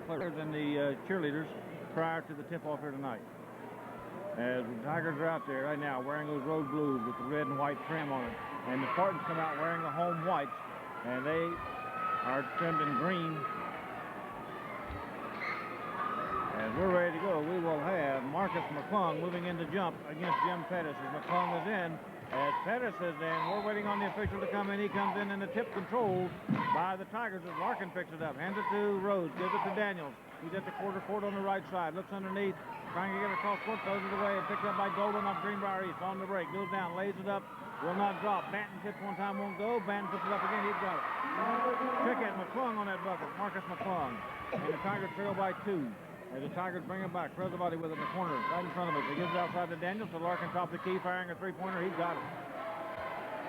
players and the cheerleaders prior to the tip-off here tonight. As the Tigers are out there right now wearing those road blues with the red and white trim on it. And the Spartans come out wearing the home whites, and they are trimmed in green. As we're ready to go, we will have Marcus McClung moving in to jump against Jim Pettis. As McClung is in, as Pettis is in, we're waiting on the official to come in. He comes in, and the tip controlled by the Tigers as Larkin picks it up. Hands it to Rhodes, gives it to Daniels. He's at the quarter court on the right side, looks underneath, trying to get across court, throws it away, and picked up by Golden off Greenbrier East. On the break, goes down, lays it up, will not drop. Banton tips one time, won't go. Banton puts it up again, he's got it. Check it, McClung on that bucket, Marcus McClung. And the Tigers trail by 2. As the Tigers bring it back, Presavati with it in the corner, right in front of us. He gives it outside to Daniels, so Larkin top the key, firing a three-pointer. He's got it.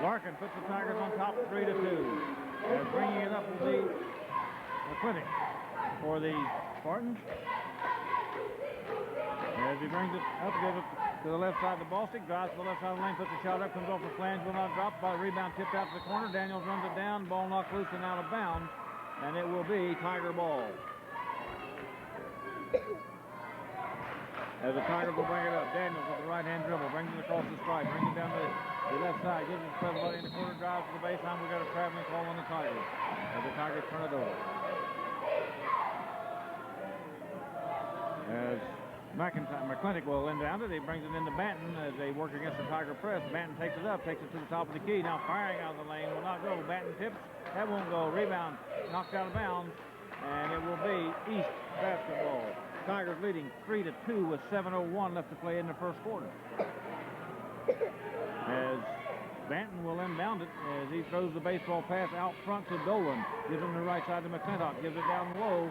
Larkin puts the Tigers on top 3-2. As bringing it up will be McClintock for the Spartans. As he brings it up, gives it to the left side of the ball stick, drives to the left side of the lane, puts a shot up, comes off the flange, will not drop. By rebound tipped out to the corner. Daniels runs it down, ball knocked loose and out of bounds, and it will be Tiger ball. As the Tigers will bring it up, Daniels with the right-hand dribble, brings it across the stripe, brings it down to the left side, gives it to Presavati in the corner, drives to the baseline. We've got a traveling call on the Tigers. As the Tigers turn it over. As McClintock will inbound it, he brings it into Banton as they work against the Tiger press. Banton takes it up, takes it to the top of the key, now firing out of the lane, will not go. Banton tips, that won't go. Rebound, knocked out of bounds, and it will be East basketball. Tigers leading 3-2 with 7:01 left to play in the first quarter. As Banton will inbound it as he throws the baseball pass out front to Dolan. Gives him the right side to McClintock. Gives it down low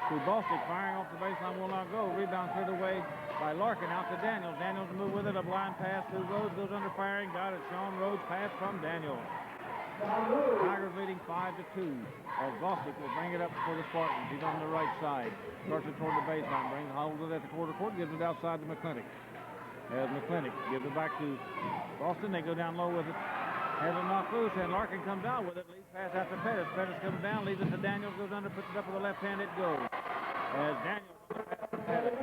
to Bostic. Firing off the baseline will not go. Rebound cleared away by Larkin out to Daniels. Daniels will move with it. A blind pass to Rhodes. Goes under firing. Got it. Sean Rhodes pass from Daniels. Tigers leading 5-2 as Bostic will bring it up for the Spartans. He's on the right side. Starts it toward the baseline. Holds it at the quarter court. Gives it outside to McClintock. As McClintock gives it back to Boston. They go down low with it. Has it knocked loose, and Larkin comes out with it. Leads pass after Pettis. Pettis comes down, leaves it to Daniels, goes under, puts it up with the left hand. It goes. As Daniels on the pass to Pettis.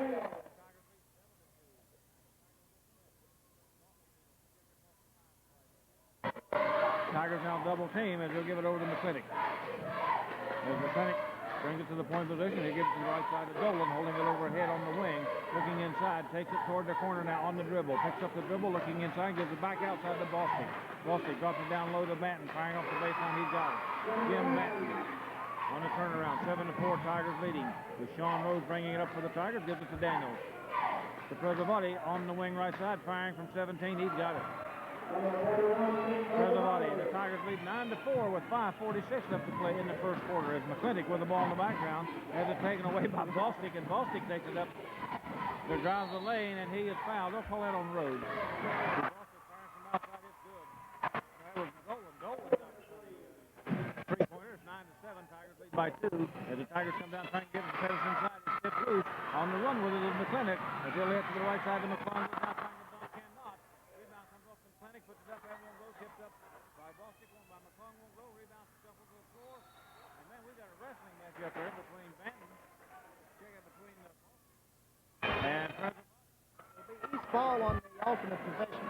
Tigers now double team as they'll give it over to McClintock. As McClintock brings it to the point position, he gives it to the right side to Dolan, holding it overhead on the wing, looking inside, takes it toward the corner now on the dribble, picks up the dribble, looking inside, gives it back outside to Bostic. Bostic drops it down low to Banton, firing off the baseline, he's got it. Jim Banton on the turnaround, 7-4, Tigers leading, with Sean Rhodes bringing it up for the Tigers, gives it to Daniels. To Presavati on the wing right side, firing from 17, he's got it. Presavati, the Tigers lead 9-4 with 5:46 left to play in the first quarter. As McClintock with the ball in the background has it taken away by Bostic, and Bostic takes it up to drive the lane, and he is fouled. They'll call that on the road. Bostic firing from outside, it's good. That was Dolan got the three-pointer. It's 9-7. Tigers lead by 2. As the Tigers come down trying to get the Pettis inside, it's tipped loose. On the run with it is McClintock. As he'll hit to the right side to McClung. Puts it up, that won't go, tipped up by Bostic, one by McClung, won't go, rebound, shuffle to the floor. And man, we got a wrestling match up there between Banton, check it between the and President. It'll be East ball on the alternate possession.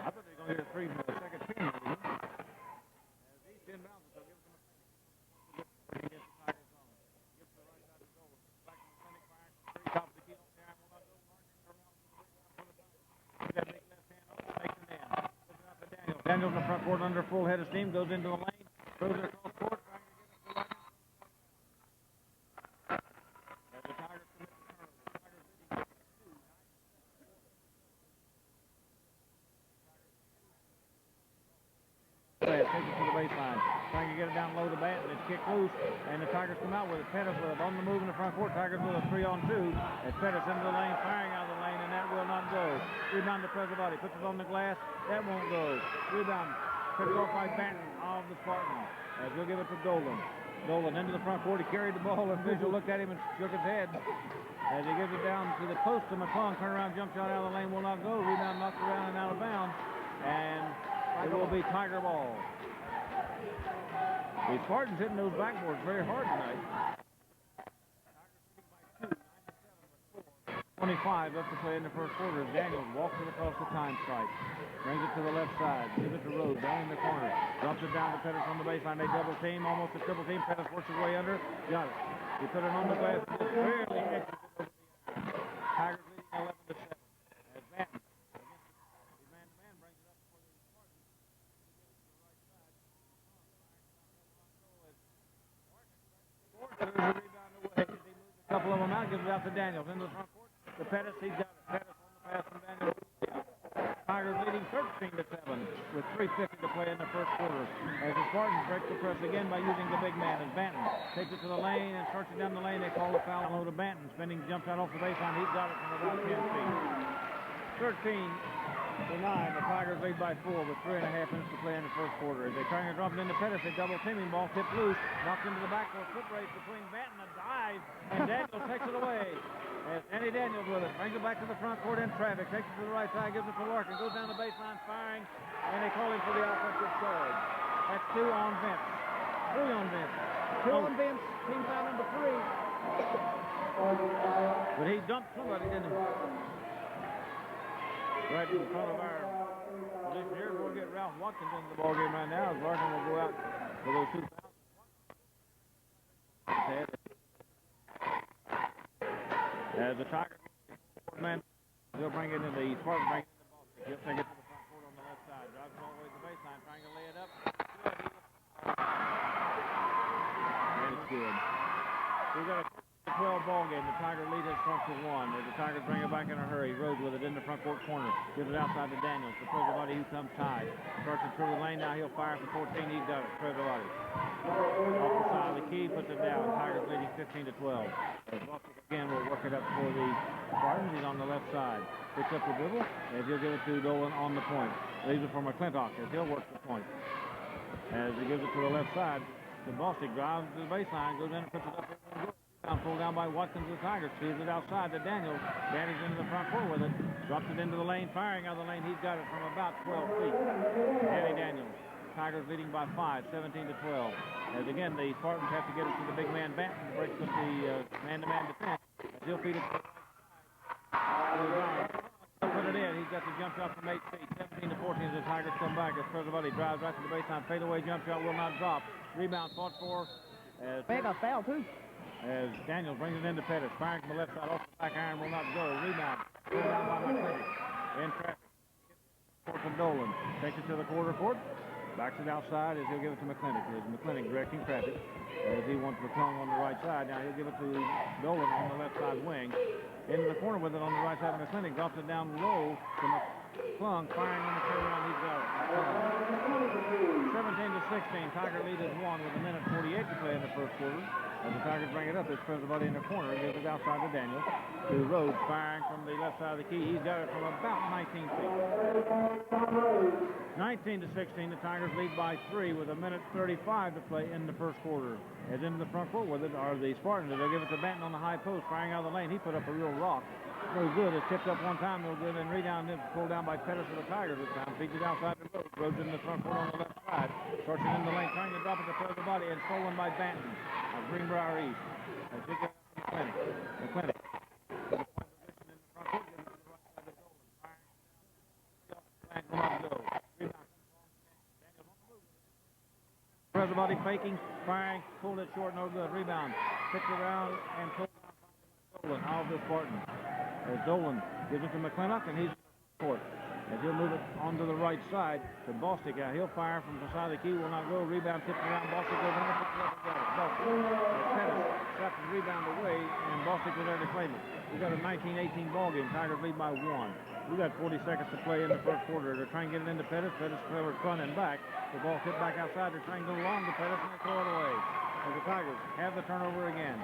I thought they were going to get a 3 from the second team. As East inbounds, so give it to McClintock. Against the Tigers on. Gives to the right side of the goal. Back to McClintock, firing from 3, top of the key on time, will not go. That big left hand over, takes it in. Puts it out to Daniels. Daniels in the front court under full head of steam, goes into the lane, throws it across court, trying to get it to Larkin. As the Tigers commit the turnover. The Tigers leading 2. Takes it to the baseline, trying to get it down low to Banton. It's kicked loose, and the Tigers come out with it. Pettis with it on the move in the front court. Tigers with a 3-on-2. As Pettis into the lane, firing out of the lane, and that will not go. Rebound to Presavati, puts it on the glass. That won't go. Rebound, picked off by Banton of the Spartans. As we'll give it to Dolan. Dolan into the front court. He carried the ball. The official looked at him and shook his head. As he gives it down to the post to McClung. Turn around, jump shot out of the lane, will not go. Rebound knocked around and out of bounds. And it will be Tiger ball. The Spartans hitting those backboards very hard tonight. 25 up to play in the first quarter. Daniels walks it across the time stripe. Brings it to the left side. Gives it to Rhodes down in the corner. Drops it down to Pettis on the baseline. They double team, almost a triple team. Pettis works his way under. Got it. He put it on the glass. Just barely exited over the Tigers leading 11 to 7. As Banton against the man-to-man brings it up for the Spartans. There's a rebound away. He moves a couple of them out, gives it out to Daniels into the front court. To Pettis, he's got it. Pettis on the pass from Daniels. Tigers leading 13 to 7 with 3:50 to play in the first quarter. As the Spartans break the press again by using the big man as Banton takes it to the lane and starts it down the lane. They call the foul low to Banton. Spinning jump shot off the baseline. He's got it from about 10 feet. 13 to 9. The Tigers lead by 4 with 3.5 minutes to play in the first quarter. As they try to drop it into Pettis, they double teaming ball tipped loose, knocked into the backcourt. Foot race between Banton and dive, and Daniels takes it away. As Andy Daniels with it, brings it back to the front court in traffic, takes it to the right side, gives it to Larkin, goes down the baseline firing, and they call him for the offensive charge. That's 2 on Vince. 3 on Vince. 2 on Vince, team foul number 3. But he dumped somebody, didn't he? Right in front of our position here. We'll get Ralph Watkins into the ballgame right now as Larkin will go out for those 2 fouls. As the Tigers man, they'll bring it in the Spartans bring it in the ball. He'll take it to the front court on the left side. Drives all the way to the baseline, trying to lay it up. And it's good. We've got a 12 ball game. The Tiger lead has shrunk to 1. As the Tigers bring it back in a hurry. Rhodes with it in the front court corner. Gives it outside to Daniels. To Preservati, who comes tied. Starts it through the lane. Now he'll fire from 14. He's got it. Preservati. Off the side of the key. Puts it down. Tigers leading 15 to 12. As Buster again will work it up for the Spartans. He's on the left side. Picks up the dribble. As he'll give it to Dolan on the point. Leaves it for McClintock as he'll work the point. As he gives it to the left side. The Bostic drives to the baseline. Goes in and puts it up. Pulled down by Watkins of the Tigers. Sees it outside to Daniels. Danny's into the front court with it. Drops it into the lane. Firing out of the lane. He's got it from about 12 feet. Danny Daniels. Tigers leading by 5, 17 to 12. As again, the Spartans have to get it to the big man Banton to break up the man-to-man defense. As he'll feed it to the right side. He'll put it in. He's got the jump shot from 8 feet. 17 to 14 as the Tigers come back. As Preservati drives right to the baseline. Fadeaway jump shot will not drop. Rebound fought for. They got foul too. As Daniels brings it into Pettis. Firing from the left side off the back iron will not go. Rebound. Pulled down by McClintock. In traffic. From Dolan. Takes it to the quarter court. Backs it outside as he'll give it to McClintock. As McClintock directing traffic. As he wants McClung on the right side. Now he'll give it to Dolan on the left side wing. Into the corner with it on the right side of McClintock. Drops it down low to McClung. Firing on the turnaround. He's got it. 17 to 16. Tiger lead is 1 with 1:48 to play in the first quarter. As the Tigers bring it up, it's Preservati in the corner. Gives it outside to Daniels. To Rhodes, firing from the left side of the key. He's got it from about 19 feet. 19 to 16, the Tigers lead by 3 with 1:35 to play in the first quarter. As into the front court with it are the Spartans. They'll give it to Banton on the high post, firing out of the lane. He put up a real rock. No good. It's tipped up one time, no good, and rebound pulled down by Pettis of the Tigers this time. Feeds it outside to Rhodes. Rhodes in the front court on the left side. Starts it in the lane, trying to drop it to Preservati, and stolen by Banton of Greenbrier East. As he gets McClintock. McClintock. With the point position in the front court, gives it to the right side to Dolan. Firing down. Flag will not go. Rebound. Daniels on the move. Preservati faking, firing, pulled it short, no good. Rebound. Picked it around and pulled down Dolan out of the Spartans. As Dolan gives it to McClintock, and he's in the court. As he'll move it onto the right side to Bostic. He'll fire from the side of the key, will not go. Rebound tipped around. Bostic goes in, picks it up and got it. Pettis slapped the rebound away, and Bostic was there to claim it. We've got a 19-18 ball game. Tigers lead by 1. We've got 40 seconds to play in the first quarter. They're trying to get it into Pettis. Pettis covered front and back. The ball tipped back outside. They're trying to go long to Pettis, and they throw it away. As the Tigers have the turnover again.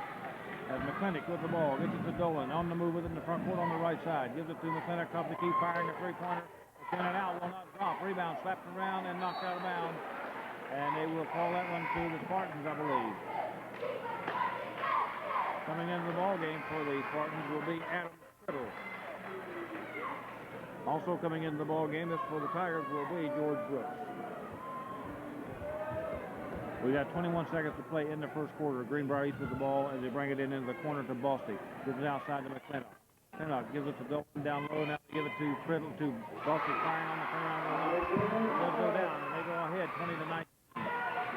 As McClintock with the ball, gets it to Dolan, on the move with it in the front court on the right side. Gives it to McClintock, top of the key, firing a three-pointer. In and out, will not drop. Rebound slapped around and knocked out of bounds. And they will call that one to the Spartans, I believe. Coming into the ball game for the Spartans will be Adam Criddle. Also coming into the ball game, this for the Tigers will be George Brooks. We got 21 seconds to play in the first quarter. Greenbrier East with the ball as they bring it in into the corner to Bostic. Gives it outside to McClintock. McClintock gives it to Dalton down low. Now they give it to Criddle to Bostic firing on the turnaround. Does go down and they go ahead 20 to 19.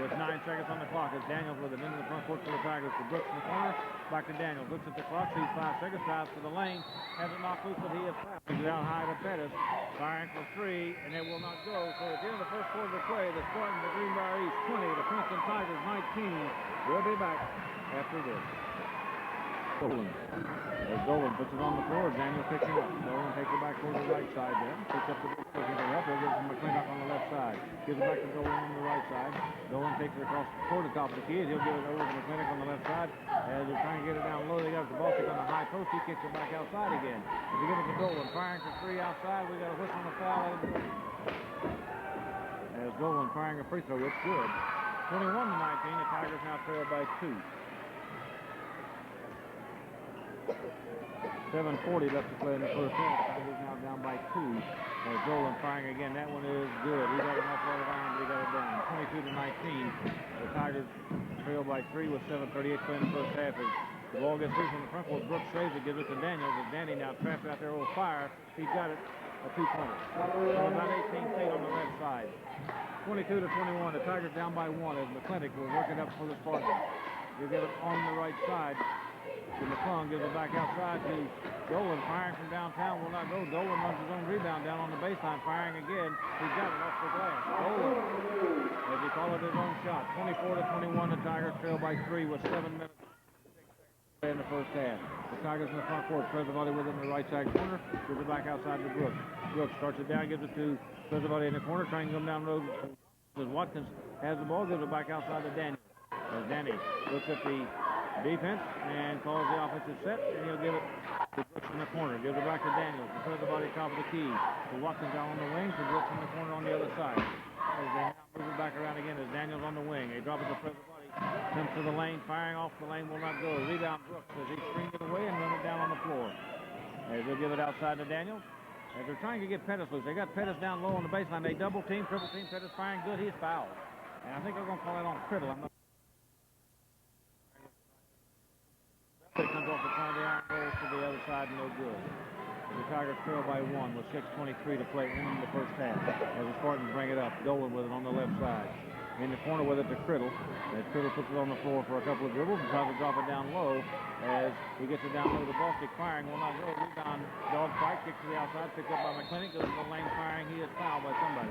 With 9 seconds on the clock as Daniels with it into the front court for the Tigers. To Brooks in the corner. Back to Daniels. Looks at the clock. Sees 5 seconds. Drives for the lane. Has it knocked loose, but he is fouled. Brings it out high to Pettis. Firing for 3, and it will not go. So at the end of the first quarter of play, the Spartans of Greenbrier East 20, the Princeton Tigers 19. We'll be back after this. Dolan. As Dolan puts it on the floor, Daniel picks it up. Dolan takes it back toward the right side there. Picks up the looking for help. He'll get it from McClintock on the left side. Gives it back to Dolan on the right side. Dolan takes it across toward the top of the key. He'll give it over to McClintock on the left side. As they're trying to get it down low, they got it to Bostic on the high post. He kicks it back outside again. As they give it to Dolan, firing for 3 outside. We got a whistle on the foul. As Dolan firing a free throw, it's good. 21 to 19. The Tigers now trail by 2. 7:40 left to play in the first half. Tigers now down by 2. As Dolan firing again. That one is good. He got an awful lot of iron, but he got it down. 22 to 19. The Tigers trail by 3 with 7:38 play in the first half. As the ball gets through from the front court, Brooks saves it, gives it to Daniels. As Danny now trapped out there on fire. He's got it. A 2-pointer. So about 18 feet on the left side. 22 to 21. The Tigers down by 1 as McClintock will work it up for the Spartans. He'll get it on the right side. To McClung, gives it back outside to Dolan, firing from downtown, will not go. Dolan runs his own rebound down on the baseline, firing again. He's got it off the glass. Dolan, as he called it his own shot. 24 to 21, the Tigers trail by 3 with 7 minutes in the first half. The Tigers in the front court, Preservati with it in the right side corner, gives it back outside to Brooks. Brooks starts it down, gives it to Preservati in the corner, trying to come down the road. As Watkins has the ball, gives it back outside to Daniel. As Danny looks at the defense and calls the offensive set, and he'll give it to Brooks in the corner. Gives it back to Daniels. To Preservati top of the key. To Watkins down on the wing. To Brooks in the corner on the other side. As they now move it back around again as Daniels on the wing. They drop it to Preservati. Comes to the lane. Firing off the lane will not go. Rebound Brooks as he screens it away and run it down on the floor. As they'll give it outside to Daniels. As they're trying to get Pettis loose. They got Pettis down low on the baseline. They double team, triple team. Pettis firing good. He's fouled. And I think they're going to call that on Criddle. I'm not. It comes off the front of the iron, goes to the other side, no good. The Tigers trail by 1 with 6:23 to play in the first half. As the Spartans bring it up, Dolan with it on the left side. In the corner with it to Criddle. As Criddle puts it on the floor for a couple of dribbles and tries to drop it down low. As he gets it down low to Bostic, firing will not go. Rebound, dog fight, kicks to the outside, picked up by McClintock, goes to the lane firing. He is fouled by somebody.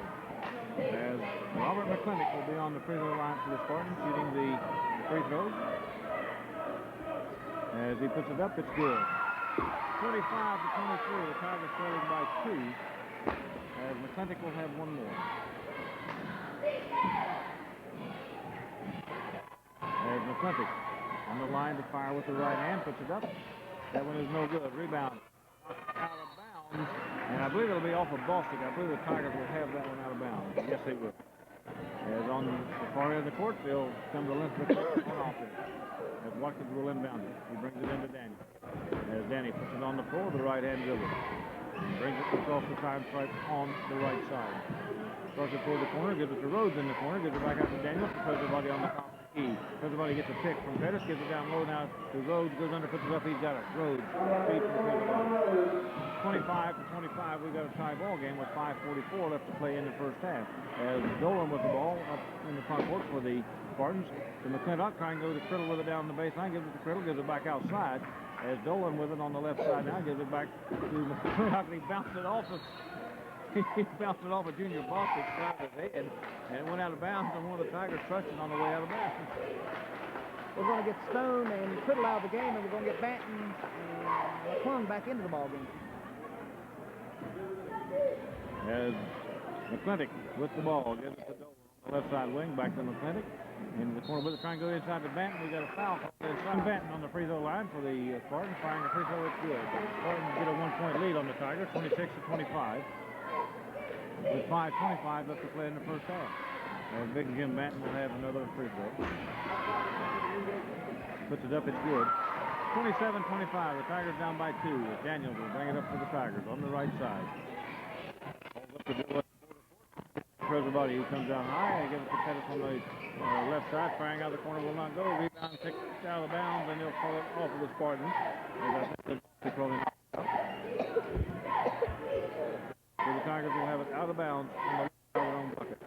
As Robert McClintock will be on the free throw line for the Spartans, shooting the free throws. As he puts it up, it's good. 25 to 23, the Tigers trailing by 2. As McClintock will have one more. As McClintock on the line to fire with the right hand, puts it up. That one is no good. Rebound out of bounds. And I believe it'll be off of Bostic. I believe the Tigers will have that one out of bounds. Yes, they will. As on the far end of the court, they'll come to Lynch on offense. As Watkins will inbound it. He brings it into Danny. As Danny puts it on the floor, the right hand dribble. Brings it across the time stripe on the right side. Starts it toward the corner, gives it to Rhodes in the corner, gives it back out to Daniels, to Preservati on the top of the key. Preservati gets a pick from Pettis, gives it down low now to Rhodes, goes under, puts it up, he's got it. Rhodes, feed from Preservati. 25 to 25, we've got a tie ball game with 5:44 left to play in the first half. As Dolan with the ball up in the front court for the Spartans. To McClintock, trying to go to Criddle with it down the baseline, gives it to Criddle, gives it back outside. As Dolan with it on the left side now, gives it back to McClintock, and he bounced it off of he bounced it off of Junior Bostic's side of his head, and it went out of bounds, and one of the Tigers touched it on the way out of bounds. We're going to get Stone and Criddle out of the game, and we're going to get Banton and McClung back into the ball game. As McClintock with the ball, gives it to Dolan on the left side wing, back to McClintock. In the corner with it, trying to go inside to Banton. We got a foul inside Banton on the free throw line for the Spartans. Firing a free throw, it's good. Spartans get a 1-point lead on the Tigers, 26 to 25. With 5:25 left to play in the first half. And Big Jim Banton will have another free throw. Puts it up, it's good. 27-25, the Tigers down by 2. Daniels will bring it up for the Tigers on the right side. Calls up to do it. Prezzabati, who comes down high and gives it to Pettis on the left side, firing out of the corner, will not go. Rebound kicked out of bounds, and they'll call it off of the Spartans. They're probably not out. So the Tigers will have it out of bounds on the left side of their own bucket.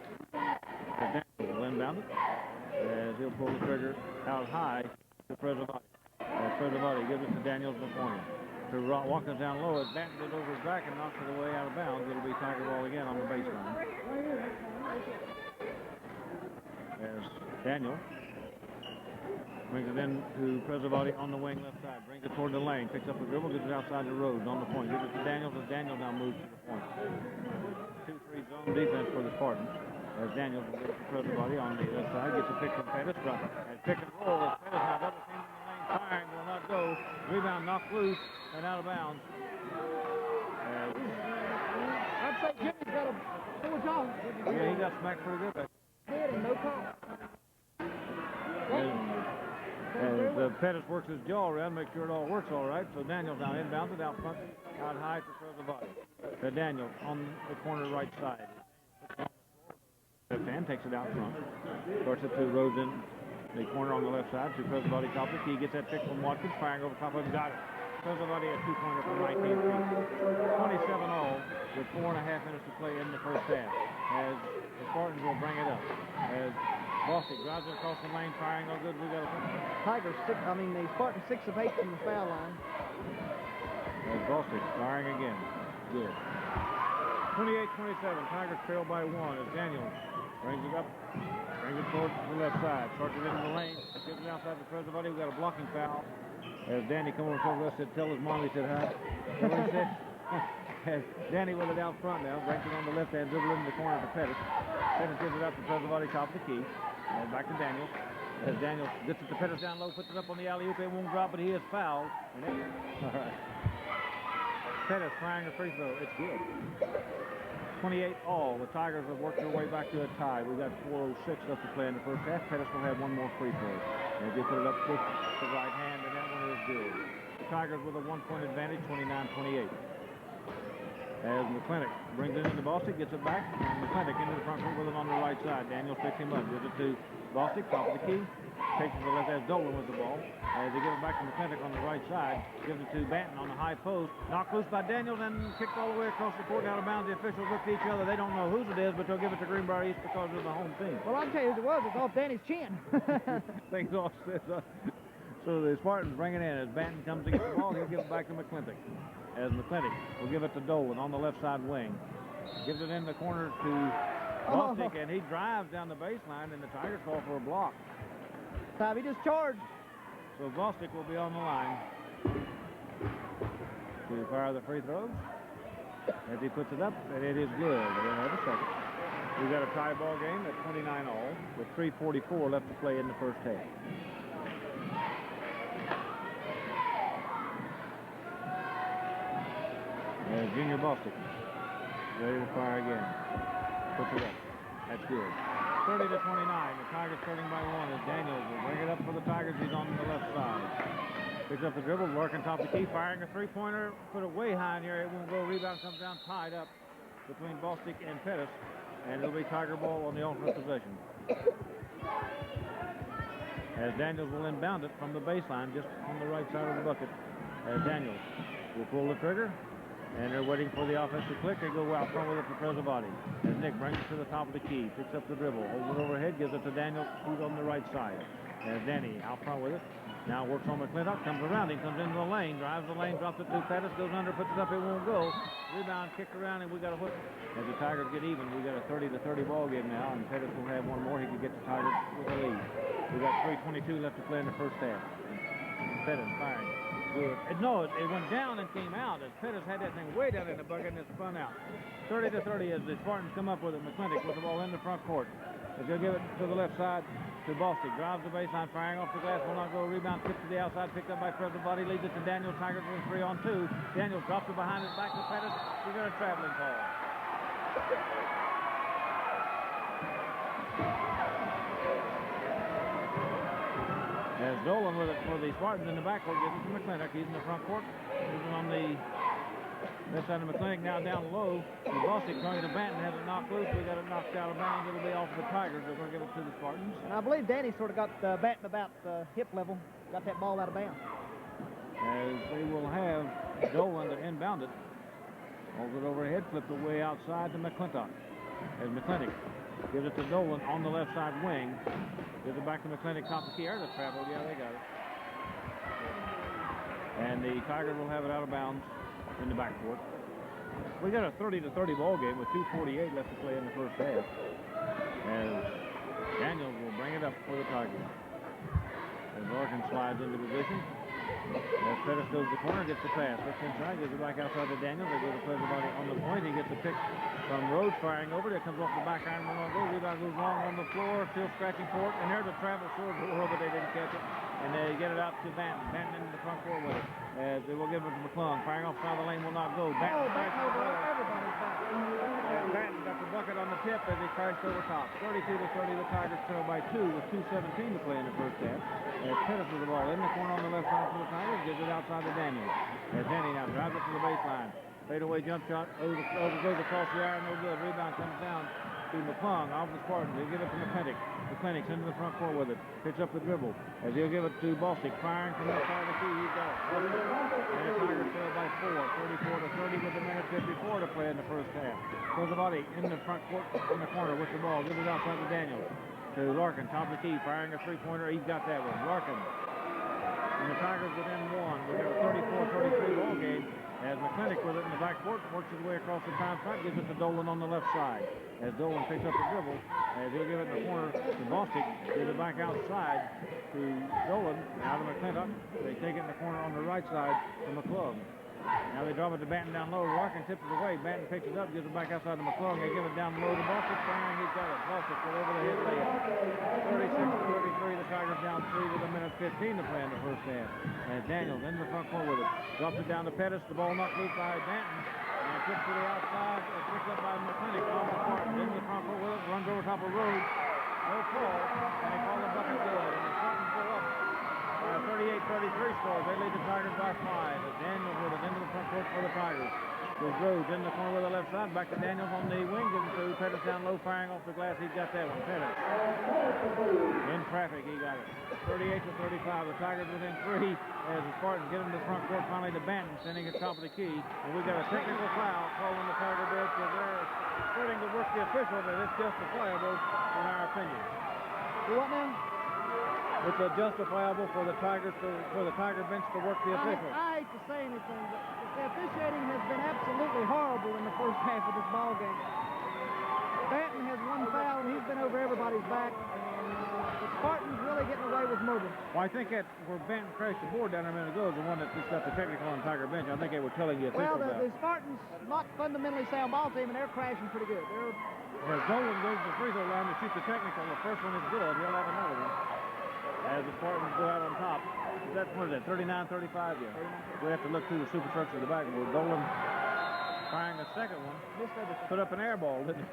Daniel will inbound it as he'll pull the trigger out high to Prezzabati. Prezzabati gives it to Daniels in the corner. To Watkins down low as Banton did over his back and knocks it away out of bounds. It'll be Tiger ball again on the baseline. As Daniel brings it in to Prezzabati on the wing left side. Brings it toward the lane. Picks up the dribble. Gets it outside the Rhodes on the point. Gives it to Daniels as Daniels now moves to the point. 2-3 zone defense for the Spartans. As Daniels will get it to Prezzabati on the left side. Gets a pick from Pettis. And pick and roll as Pettis now double team in the lane. Firing will not go. Rebound knocked loose and out of bounds. I'd say Jimmy's got a full job. Yeah, he got smacked pretty good back. Did and no call. As Pettis works his jaw around, make sure it all works all right. So Daniels now inbounds it out front, out high for Prezzabati. To Daniels on the corner right side. Left hand takes it out front. Starts it to Rhodes in the corner on the left side to Prezzabati top of the key. Gets that pick from Watkins, firing over top of him, got it. Prezzabati a two-pointer from 19 feet. 27 all with 4.5 minutes to play in the first half. As the Spartans will bring it up. As Bostic drives it across the lane, firing no good. We got a Tigers the Spartans 6 of 8 from the foul line. As Bostic firing again. Good. 28-27. Tigers trail by 1 as Daniels brings it up. Brings it towards the left side. Starts it into the lane. Gives it outside to Prezzabati. We got a blocking foul. As Danny come over to the left, said, tell his mom he said hi. That's what he said. As Danny with it out front now. Brings it on the left hand. Dribble into the corner to Pettis. Pettis gives it up to Prezzabati, top of the key. And back to Daniels. As Daniels gets it to Pettis down low. Puts it up on the alley-oop. It won't drop, but he is fouled. All right. Pettis firing a free throw. It's good. 28 all. The Tigers have worked their way back to a tie. We've got 4:06 left to play in the first half. Pettis will have one more free throw. As they put it up with the right hand, and that one is good. The Tigers with a 1-point advantage, 29-28. As McClintock brings it into Bostic, gets it back, and McClintock into the front court with him on the right side. Daniels picks him up, gives it to Bostic, top of the key. Takes it to the left as Dolan with the ball. As they give it back to McClintock on the right side, gives it to Banton on the high post. Knocked loose by Daniels and kicked all the way across the court out of bounds. The officials look at each other. They don't know whose it is, but they'll give it to Greenbrier East because of the home team. Well, I'll tell you who it was. It's off Danny's chin. Things off. So the Spartans bring it in. As Banton comes to get the ball, he'll give it back to McClintock. As McClintock will give it to Dolan on the left side wing. Gives it in the corner to Bostic, and he drives down the baseline, and the Tigers call for a block. Time he just charged. So Bostic will be on the line to fire the free throws. As he puts it up, and it is good. They'll have a second. We've got a tie ball game at 29 all with 3:44 left to play in the first half. As Junior Bostic ready to fire again. Puts it up. That's good. 30-29. The Tigers starting by 1 as Daniels will bring it up for the Tigers. He's on the left side. Picks up the dribble, working top of the key, firing a three-pointer. Put it way high in the area. It won't go. Rebound comes down, tied up between Bostic and Pettis. And it'll be Tiger ball on the alternate possession. As Daniels will inbound it from the baseline, just on the right side of the bucket. As Daniels will pull the trigger. And they're waiting for the offensive click. They go out front with it to Prezzabati. As Nick brings it to the top of the key, picks up the dribble, holds it overhead, gives it to Daniel, who's on the right side. As Danny out front with it. Now works on McClintock, comes around him, comes into the lane, drives the lane, drops it to Pettis, goes under, puts it up, it won't go. Rebound, kicked around, and we got a hook. As the Tigers get even, we got a 30-30 ball game now, and Pettis will have one more. He can get the Tigers with a lead. We got 3:22 left to play in the first half. Pettis firing. Good. It went down and came out as Pettis had that thing way down in the bucket and it spun out. 30-30 as the Spartans come up with it. McClintock with the ball in the front court. They'll give it to the left side to Bostic. Drives the baseline, firing off the glass. Will not go. Rebound kicked to the outside, picked up by Prezzabati. Leads it to Daniel. Tigers with 3-on-2. Daniel drops it behind his back to Pettis. We got a traveling call. As Dolan with it for the Spartans in the backcourt, gives it to McClintock. He's in the front court. He's on the This side of McClintock now down low. Bostic throwing the Banton, has it knocked loose. We got it knocked out of bounds. It'll be off of the Tigers. They're going to give it to the Spartans. And I believe Danny sort of got Banton about hip level, got that ball out of bounds. As they will have Dolan to inbound it. Holds it overhead, flipped away outside to McClintock. As McClintock gives it to Dolan on the left side wing. Gives it back to McClintock, top of the key. There's a travel. Yeah, they got it. And the Tigers will have it out of bounds in the backcourt. We got a 30-30 ball game with 2:48 left to play in the first half. As Daniels will bring it up for the Tigers. As Larkin slides into position. As Pettis goes to the corner, gets the pass. Looks inside, gives it back outside to Daniels. They go to Pleasant on the point. He gets a pick from Rhodes, firing over. That comes off the back iron. One on goal. Rebound goes long on the floor. Still scratching for it. And there's a travel short goal, but they didn't catch it. And they get it out to Banton. Banton into the front court with it. As they will give it to McClung. Firing off side of the lane will not go. Banton over everybody's back. And Banton got the bucket on the tip as he crashed over top. 32-30, the Tigers trail by 2 with 2:17 to play in the first half. As Pettis with the ball in the corner on the left side for the Tigers, gives it outside to Daniels. As Danny now drives it to the baseline. Fadeaway jump shot, goes across the iron, no good. Rebound comes down to McClung off the Spartans. They give it to McClintock. McClintock's into the front court with it. Picks up the dribble. As he'll give it to Bostic. Firing from that side of the key. He's got it. And the Tigers trail by 4. 34-30 with a minute 54 to play in the first half. Cosavati in the front court in the corner with the ball. Gives it outside to Daniels. To Larkin, top of the key, firing a three-pointer. He's got that one. Larkin. And the Tigers within 1. We got a 34-33 ball game. As McClintock with it in the backcourt, works his way across the time front, gives it to Dolan on the left side. As Dolan picks up the dribble, as he'll give it in the corner to Bostic, gives it back outside to Dolan, out of McClintock. They take it in the corner on the right side to McClung. Now they drop it to Banton down low. Larkin tips it away. Banton picks it up, gives it back outside to McClung. They give it down low to Bostic. Firing, he's got it. Bostic with over the head layup. 36-33, the Tigers down 3 with a minute 15 to play in the first half. And Daniels in the front court with it. Drops it down to Pettis. The ball knocked loose by Banton. And tips to the outside. It's picked up by McClintock off the Spartans. In the front court with it. Runs over top of Rhodes. No call. And they call the bucket good. And the Spartans go up. 38-33 scores. They lead the Tigers by 5. As Daniels with it into the front court for the Tigers. There's Rhodes in the corner with the left side. Back to Daniels on the wing. Getting through. Pettis down low, firing off the glass. He's got that one. Pettis. In traffic, he got it. 38-35. The Tigers within 3 as the Spartans get into the front court. Finally to Banton, sending at top of the key. And we got a technical foul called on the Tiger bench. They're starting to work the official, but it's justifiable in our opinion. Do what now? It's justifiable for the Tiger bench to work the official. I hate to say anything, but the officiating has been absolutely horrible in the first half of this ball game. Banton has one foul, and he's been over everybody's back. And the Spartans really getting away with murder. Well, I think that where Banton crashed the board down there a minute ago is the one that just got the technical on the Tiger bench. I think they were telling the official Well, the Spartans, not fundamentally sound ball team, and they're crashing pretty good. As Dolan goes to the free throw line to shoot the technical, the first one is good. He'll have another one. As the Spartans go out on top. What is that, 39-35? Yeah. We have to look through the superstructure of the backboard. Dolan firing the second one. Put up an air ball, didn't he?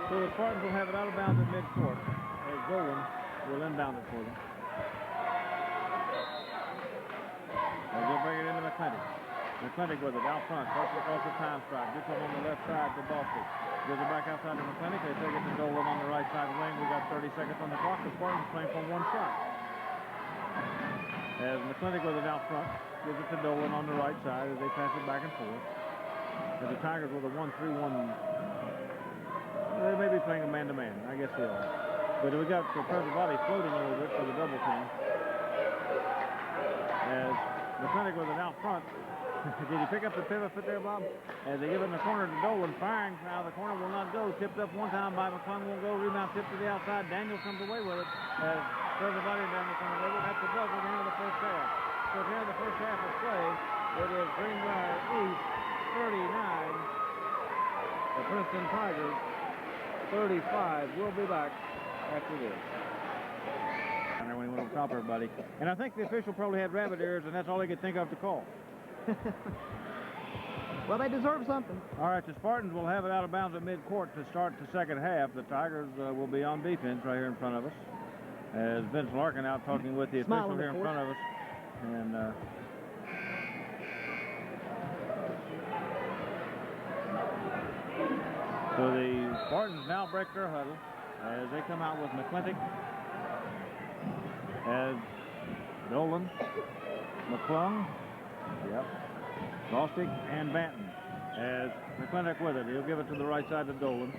So the Spartans will have it out of bounds at midcourt. As Dolan will inbound it for them. As they'll bring it into McClintock. McClintock with it out front. Starts across the time strike. Gets it on the left side to Bostic. Gives it back outside to McClintock. They take it to Dolan on the right side of the lane. We got 30 seconds on the clock. The Spartans playing for one shot. As McClintock with it out front. Gives it to Dolan on the right side as they pass it back and forth. As the Tigers with a 1-3-1. They may be playing a man-to-man. I guess they are. But we got Preservati floating a little bit for the double team. As McClintock with it out front. Did he pick up the pivot foot there, Bob? As they give it in the corner to Dolan, firing out of the corner will not go. Tipped up one time by McClung, won't go. Rebound tipped to the outside. Daniels comes away with it. As Preservati down the corner with it. That's the buzzer at the end of the first half. So at the end of the first half of play, it is Greenbrier East 39. The Princeton Tigers 35. We'll be back after this. And then we went over top everybody. And I think the official probably had rabbit ears, and that's all he could think of to call. Well, they deserve something. All right, the Spartans will have it out of bounds at midcourt to start the second half. The Tigers will be on defense right here in front of us. As Vince Larkin out talking with the official here in front of us. And So the Spartans now break their huddle as they come out with McClintock, as Dolan, McClung, Bostic, and Banton. As McClintock with it, he'll give it to the right side to Dolan.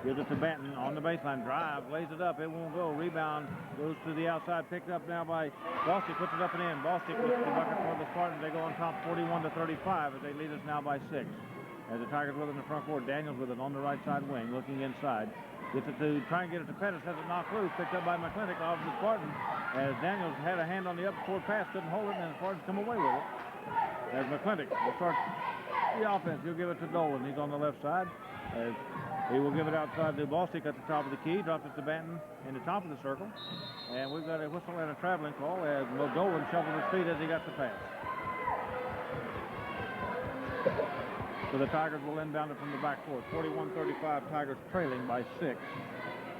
Gives it to Banton on the baseline. Drive, lays it up. It won't go. Rebound goes to the outside. Picked up now by Bostic. Puts it up and in. Bostic with the bucket for the Spartans. They go on top 41-35 as they lead us now by 6. As the Tigers with it in the front court. Daniels with it on the right side wing, looking inside. Gets it to try and get it to Pettis. Has it knocked loose. Picked up by McClintock off the Spartans. As Daniels had a hand on the up court pass, couldn't hold it, and the Spartans come away with it. As McClintock will start the offense. He'll give it to Dolan. He's on the left side. As he will give it outside to Bostic at the top of the key. Drops it to Banton in the top of the circle. And we've got a whistle and a traveling call as Dolan shuffled his feet as he got the pass. So the Tigers will inbound it from the backcourt. 41-35, Tigers trailing by 6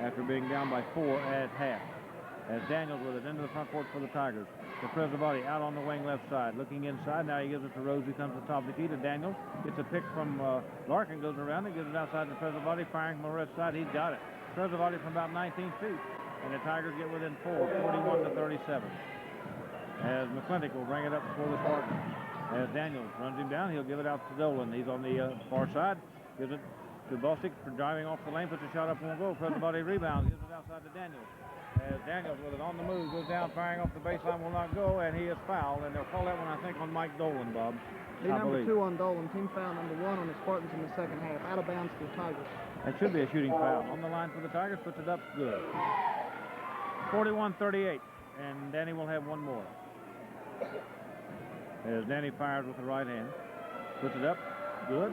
after being down by 4 at half. As Daniels with it into the front court for the Tigers. To Prezabati out on the wing left side. Looking inside. Now he gives it to Rose, who comes to the top of the key to Daniels. Gets a pick from Larkin, goes around and gives it outside to Prezabati. Firing from the left side. He's got it. Prezabati from about 19 feet. And the Tigers get within 4, 41-37. As McClintock will bring it up before the Spartans. As Daniels runs him down, he'll give it out to Dolan. He's on the far side. Gives it to Bostic for driving off the lane. Puts a shot up, won't go. Prezabati rebounds. Gives it outside to Daniels. As Daniels with it on the move, goes down, firing off the baseline, will not go, and he is fouled. And they'll call that one, I think, on Mike Dolan, Bob. The number 2 on Dolan. Team foul number 1 on the Spartans in the second half. Out of bounds to the Tigers. That should be a shooting foul. On the line for the Tigers, puts it up, good. 41-38, and Danny will have one more. As Danny fires with the right hand. Puts it up, good.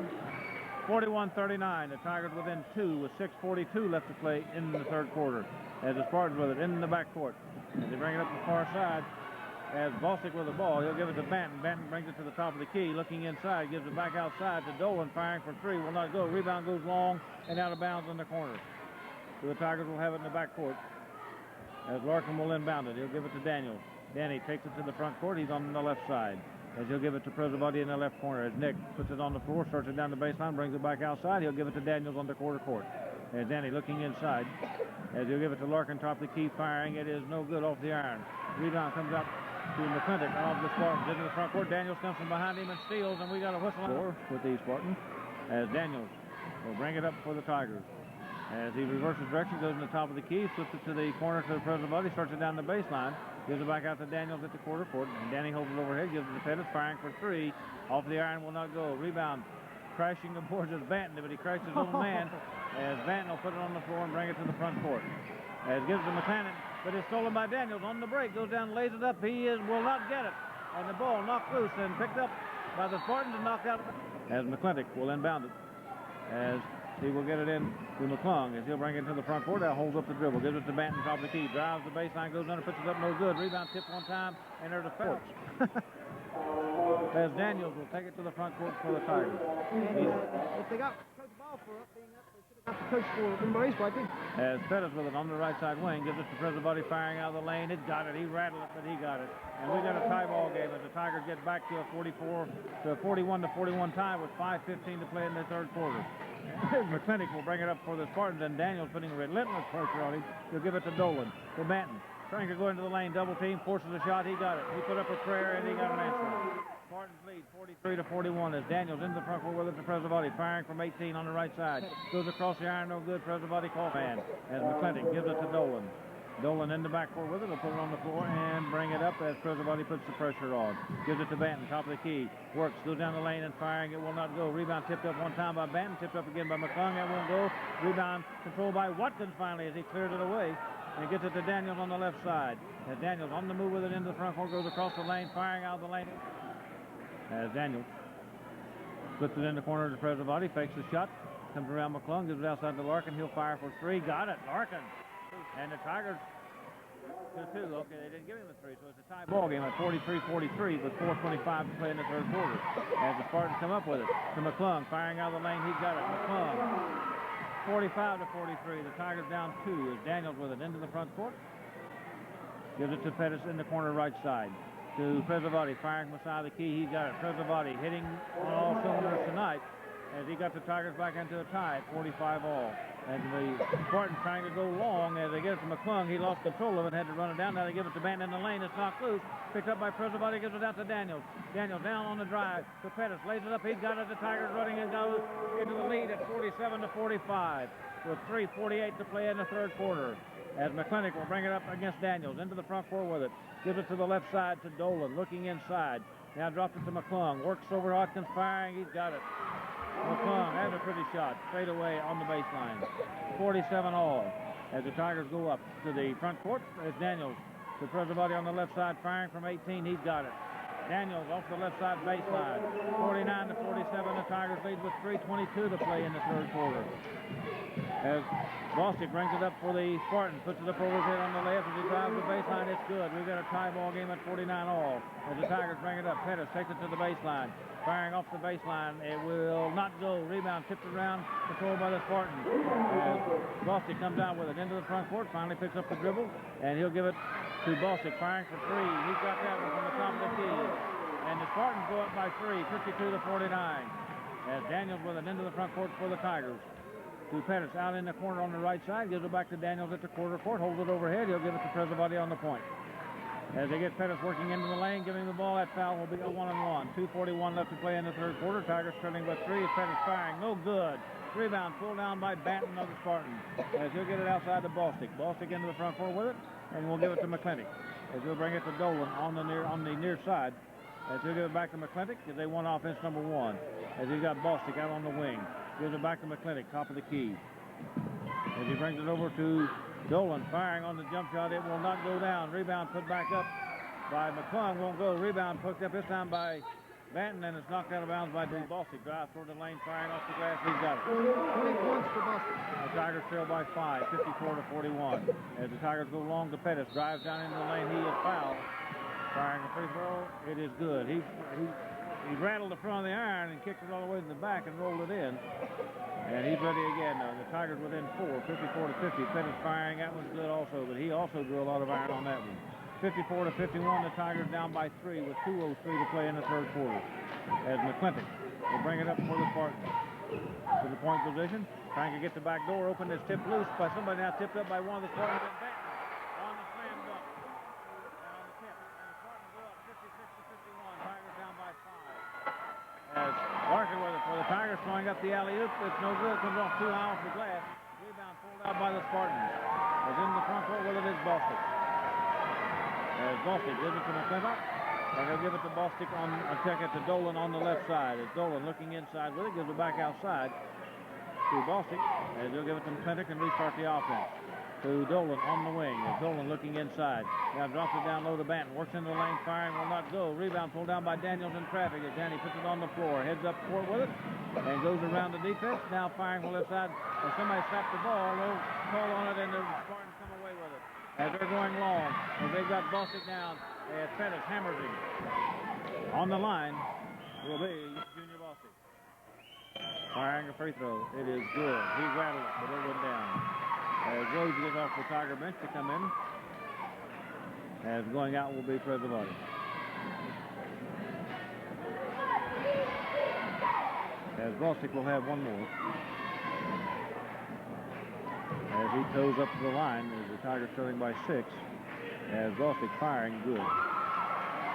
41-39, the Tigers within 2 with 6:42 left to play in the third quarter. As the Spartans with it in the backcourt. As they bring it up the far side. As Bostic with the ball, he'll give it to Banton. Banton brings it to the top of the key, looking inside, gives it back outside to Dolan, firing for 3, will not go. Rebound goes long and out of bounds in the corner. So the Tigers will have it in the backcourt. As Larkin will inbound it, he'll give it to Daniels. Danny takes it to the front court. He's on the left side. As he'll give it to Prezabati in the left corner. As Nick puts it on the floor, starts it down the baseline, brings it back outside. He'll give it to Daniels on the quarter court. As Danny looking inside. As he'll give it to Larkin, top of the key, firing. It is no good off the iron. Rebound comes up to McClintock off the Spartans into the front court. Daniels comes from behind him and steals, and we got a whistle with the Spartans. As Daniels will bring it up for the Tigers. As he reverses direction, goes in the top of the key, flips it to the corner to the Prezabati, starts it down the baseline, gives it back out to Daniels at the quarter court, and Danny holds it overhead, gives it to Pettis, firing for 3. Off the iron, will not go. Rebound, crashing aboard his Banton, but he crashed his own man, as Banton will put it on the floor and bring it to the front court. As gives it to McClintock, but it's stolen by Daniels on the break, goes down, lays it up, will not get it, and the ball knocked loose and picked up by the Spartans and knocked out. As McClintock will inbound it, as he will get it in to McClung as he'll bring it to the front court. Now holds up the dribble, gives it to Banton, top of the key, drives the baseline, goes under, puts it up, no good. Rebound tipped one time, and there's a foul. As Daniels will take it to the front court for the Tigers. If they got Coach Ball for up being up, they should have got the coach for embrace right there. As Pettis with it on the right side wing, gives it to Prezabati, firing out of the lane. It got it. He rattled it, but he got it. And we got a tie ball game as the Tigers get back to a 41-41 tie with 5:15 to play in the third quarter. McClintock will bring it up for the Spartans, and Daniels putting relentless pressure on him. He'll give it to Dolan, to Banton. Trying to go into the lane, double team, forces a shot. He got it. He put up a prayer, and he got an answer. Spartans lead 43-41 as Daniels in the front court with it to Prezabati, firing from 18 on the right side. Goes across the iron, no good. Prezabati call man as McClintock gives it to Dolan. Dolan in the backcourt with it. He'll put it on the floor and bring it up as Prezabati puts the pressure on. Gives it to Banton, top of the key. Works, goes down the lane and firing. It will not go. Rebound tipped up one time by Banton. Tipped up again by McClung. That won't go. Rebound controlled by Watkins finally as he clears it away. And gets it to Daniels on the left side. As Daniels on the move with it into the front court. Goes across the lane, firing out of the lane. As Daniels puts it in the corner to Prezabati. Fakes the shot. Comes around McClung. Gives it outside to Larkin. He'll fire for 3. Got it. Larkin. And the Tigers to 2. Okay, they didn't give him the 3, so it's a tie ball game at 43-43 with 4:25 to play in the third quarter. As the Spartans come up with it to McClung, firing out of the lane, he got it. McClung, 45-43. The Tigers down 2 as Daniels with it into the front court. Gives it to Pettis in the corner right side. To Prezabati, firing from the side of the key, he got it. Prezabati hitting on all cylinders tonight. as he got the Tigers back into a tie at 45 all. And the Spartans trying to go long as they get it to McClung. He lost control of it, had to run it down. Now they give it to Banton in the lane. It's knocked loose. Picked up by Presavati, gives it out to Daniels. Daniels down on the drive to Pettis. Lays it up. He's got it. The Tigers running and goes into the lead at 47 to 45 with 3:48 to play in the third quarter. As McClintock will bring it up against Daniels. Into the front court with it. Gives it to the left side to Dolan, looking inside. Now drops it to McClung. Works over Hodgkins, firing. He's got it. McClung has a pretty shot. Straight away on the baseline. 47 all. As the Tigers go up to the front court, as Daniels to Presavati on the left side, firing from 18. He's got it. Daniels off the left side baseline. 49 to 47. The Tigers lead with 3:22 to play in the third quarter. As Bostic brings it up for the Spartans, puts it up over his head on the left as he drives the baseline. It's good. We've got a tie ball game at 49 all. As the Tigers bring it up, Pettis takes it to the baseline. Firing off the baseline. It will not go. Rebound tipped around, controlled by the Spartans. As Bostic comes down with it into the front court, finally picks up the dribble, and he'll give it to Bostic, firing for three. He's got that one from the top of the key. And the Spartans go up by three, 52 to 49. As Daniels with it into the front court for the Tigers. To Pettis out in the corner on the right side, gives it back to Daniels at the quarter court, holds it overhead. He'll give it to Presavati on the point. As they get Pettis working into the lane, giving the ball, that foul will be a 1-on-1. 2:41 left to play in the third quarter. Tigers trailing by three. Pettis firing, no good. Rebound pulled down by Banton of the Spartans. As he'll get it outside to Bostic. Bostic into the front court with it, and we'll give it to McClintock. As he'll bring it to Dolan on the near side. As he'll give it back to McClintock as they won offense number one. As he's got Bostic out on the wing. Gives it back to McClintock, top of the key. As he brings it over to Dolan, firing on the jump shot. It will not go down. Rebound put back up by McClung. Won't go. Rebound hooked up this time by Banton, and it's knocked out of bounds by Bostic. Drives toward the lane, firing off the glass. He's got it. 20 points for Bostic. The Tigers trail by 5, 54 to 41. As the Tigers go long to Pettis, drives down into the lane. He is fouled. Firing a free throw. It is good. He rattled the front of the iron and kicked it all the way to the back and rolled it in. And he's ready again now. The Tigers within 4, 54 to 50. Pettis firing. That one's good also, but he also drew a lot of iron on that one. 54 to 51. The Tigers down by 3 with 2:03 to play in the third quarter. As McClintock will bring it up for the Spartans. To the point position. Trying to get the back door open. It's tipped loose by somebody now tipped up by one of the Spartans. And back on the slam dunk. And on the tip. And the Spartans go up 56 to 51. Tigers down by 5. As Larkin with it for the Tigers, throwing up the alley-oop. It's no good. Comes off too high off the glass. Rebound pulled out by the Spartans. As in the front court with it is Bostic. As Bostic gives it to McClintock. And he'll give it to Bostic on a check it to Dolan on the left side. As Dolan looking inside with it, gives it back outside to Bostic. As he'll give it to McClintock and restart the offense. To Dolan on the wing. As Dolan looking inside. Now drops it down low to Banton. Works into the lane, firing, will not go. Rebound pulled down by Daniels in traffic. As Danny puts it on the floor. Heads up court with it. And goes around the defense. Now firing from the left side. As somebody slapped the ball. No call on it, and the Spartans come away with it. As they're going long. As they've got Bostic down. As Pettis hammers him. On the line will be Junior Bostic. Firing a free throw. It is good. He rattled it, but it went down. As Rhodes gets off the Tiger bench to come in. As going out will be Presavati. As Bostic will have one more. As he toes up to the line as the Tigers trailing by 6. As Bostic firing good.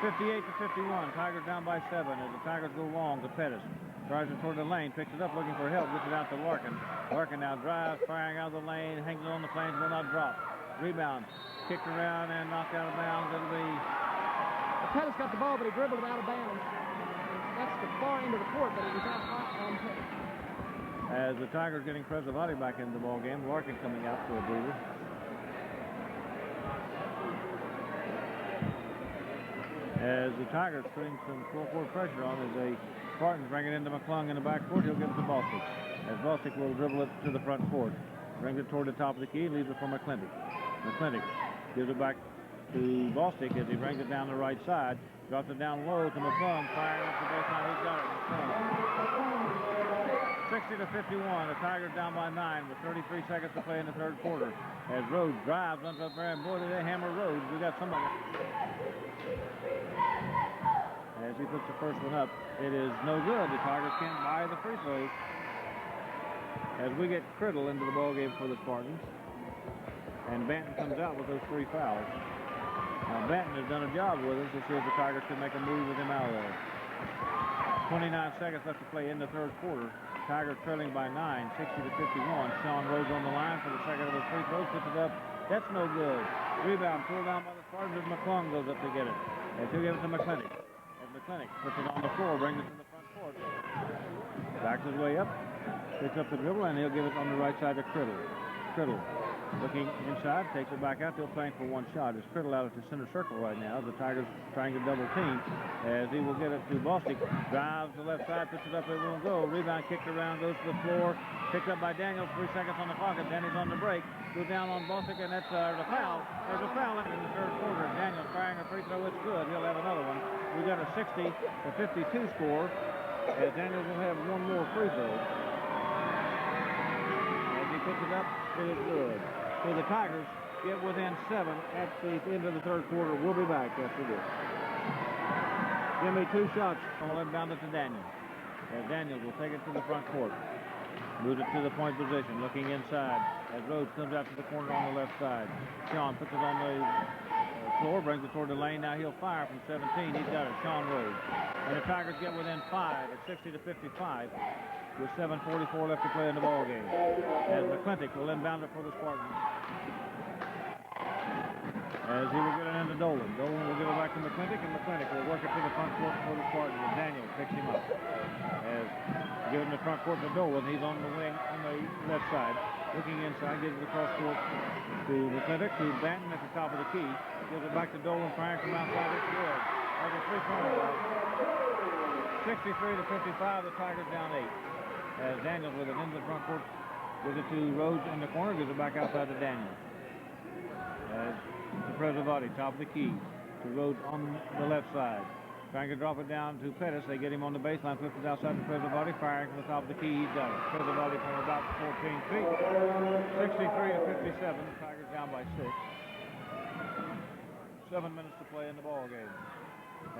58 to 51. Tigers down by 7 as the Tigers go long to Pettis. Drives it toward the lane, picks it up looking for help, gets it out to Larkin. Larkin now drives, firing out of the lane, hangs it on the flames, will not drop. Rebound, kicked around and knocked out of bounds. It'll be... Pettis got the ball, but he dribbled it out of bounds. That's the far end of the court, but it was out on Pettis. As the Tigers getting Presavati back into the ball game, Larkin coming out for a breather. As the Tigers putting some full-court pressure on as they Spartans bring it into McClung in the backcourt. He'll give it to Bostic. As Bostic will dribble it to the front court. Brings it toward the top of the key. Leaves it for McClintock. McClintock gives it back to Bostic as he brings it down the right side. Drops it down low to McClung. Firing up the baseline. He's got it. 60 to 51. The Tigers down by 9 with 33 seconds to play in the third quarter. As Rhodes drives, runs up there, and boy, did they hammer Rhodes. We got somebody. as he puts the first one up. It is no good. The Tigers can't buy the free throws. As we get Criddle into the ballgame for the Spartans. And Banton comes out with those 3 fouls. Now Banton has done a job with us to see if the Tigers can make a move with him out of there. 29 seconds left to play in the third quarter. Tigers trailing by 9, 60-51. Sean Rhodes on the line for the second of his free throws. Puts it up. That's no good. Rebound pulled down by the Spartans as McClung goes up to get it. As he'll give it to McClintock. As McClintock puts it on the floor, brings it to the front court. Backs his way up. Picks up the dribble, and he'll give it on the right side to Criddle. Criddle looking inside, takes it back out. They're playing for one shot. It's Criddle out at the center circle right now. The Tigers trying to double team as he will get it to Bostic. Drives the left side, puts it up, it won't go. Rebound kicked around, goes to the floor. Picked up by Daniels, 3 seconds on the clock, and Danny's on the break. Goes down on Bostic, and that's the foul. There's a foul in the third quarter. Daniels firing a free throw. It's good. He'll have another one. We got a 60-52 score as Daniels will have one more free throw. As he puts it up, it is good. So the Tigers get within 7 at the end of the third quarter. We'll be back after this. Give me 2 shots. I'll inbound it to Daniels. As Daniels will take it to the front court. Moves it to the point position, looking inside as Rhodes comes out to the corner on the left side. Sean puts it on the floor, brings it toward the lane. Now he'll fire from 17. He's got it, Sean Rhodes. And the Tigers get within 5 at 60-55 with 7:44 left to play in the ball game. As McClintock will inbound it for the Spartans. As he will get it into Dolan. Dolan will give it back to McClintock, and McClintock will work it to the front court for the Spartans. And Daniel picks him up. As given the front court to Dolan, he's on the wing on the left side. Looking inside, gives it across court to McClintock, to Banton at the top of the key. Gives it back to Dolan, firing from outside. It's good. That's a 3-point. 63-55, the Tigers down 8. As Daniels with it into the front court, gives it to Rhodes in the corner, gives it back outside to Daniels. As to Presavati, top of the key, to Rhodes on the left side. Trying to drop it down to Pettis. They get him on the baseline, flips it outside to Presavati, firing from the top of the key. He's got it. Presavati from about 14 feet. 63-57, the Tigers down by 6. 7 minutes to play in the ball game.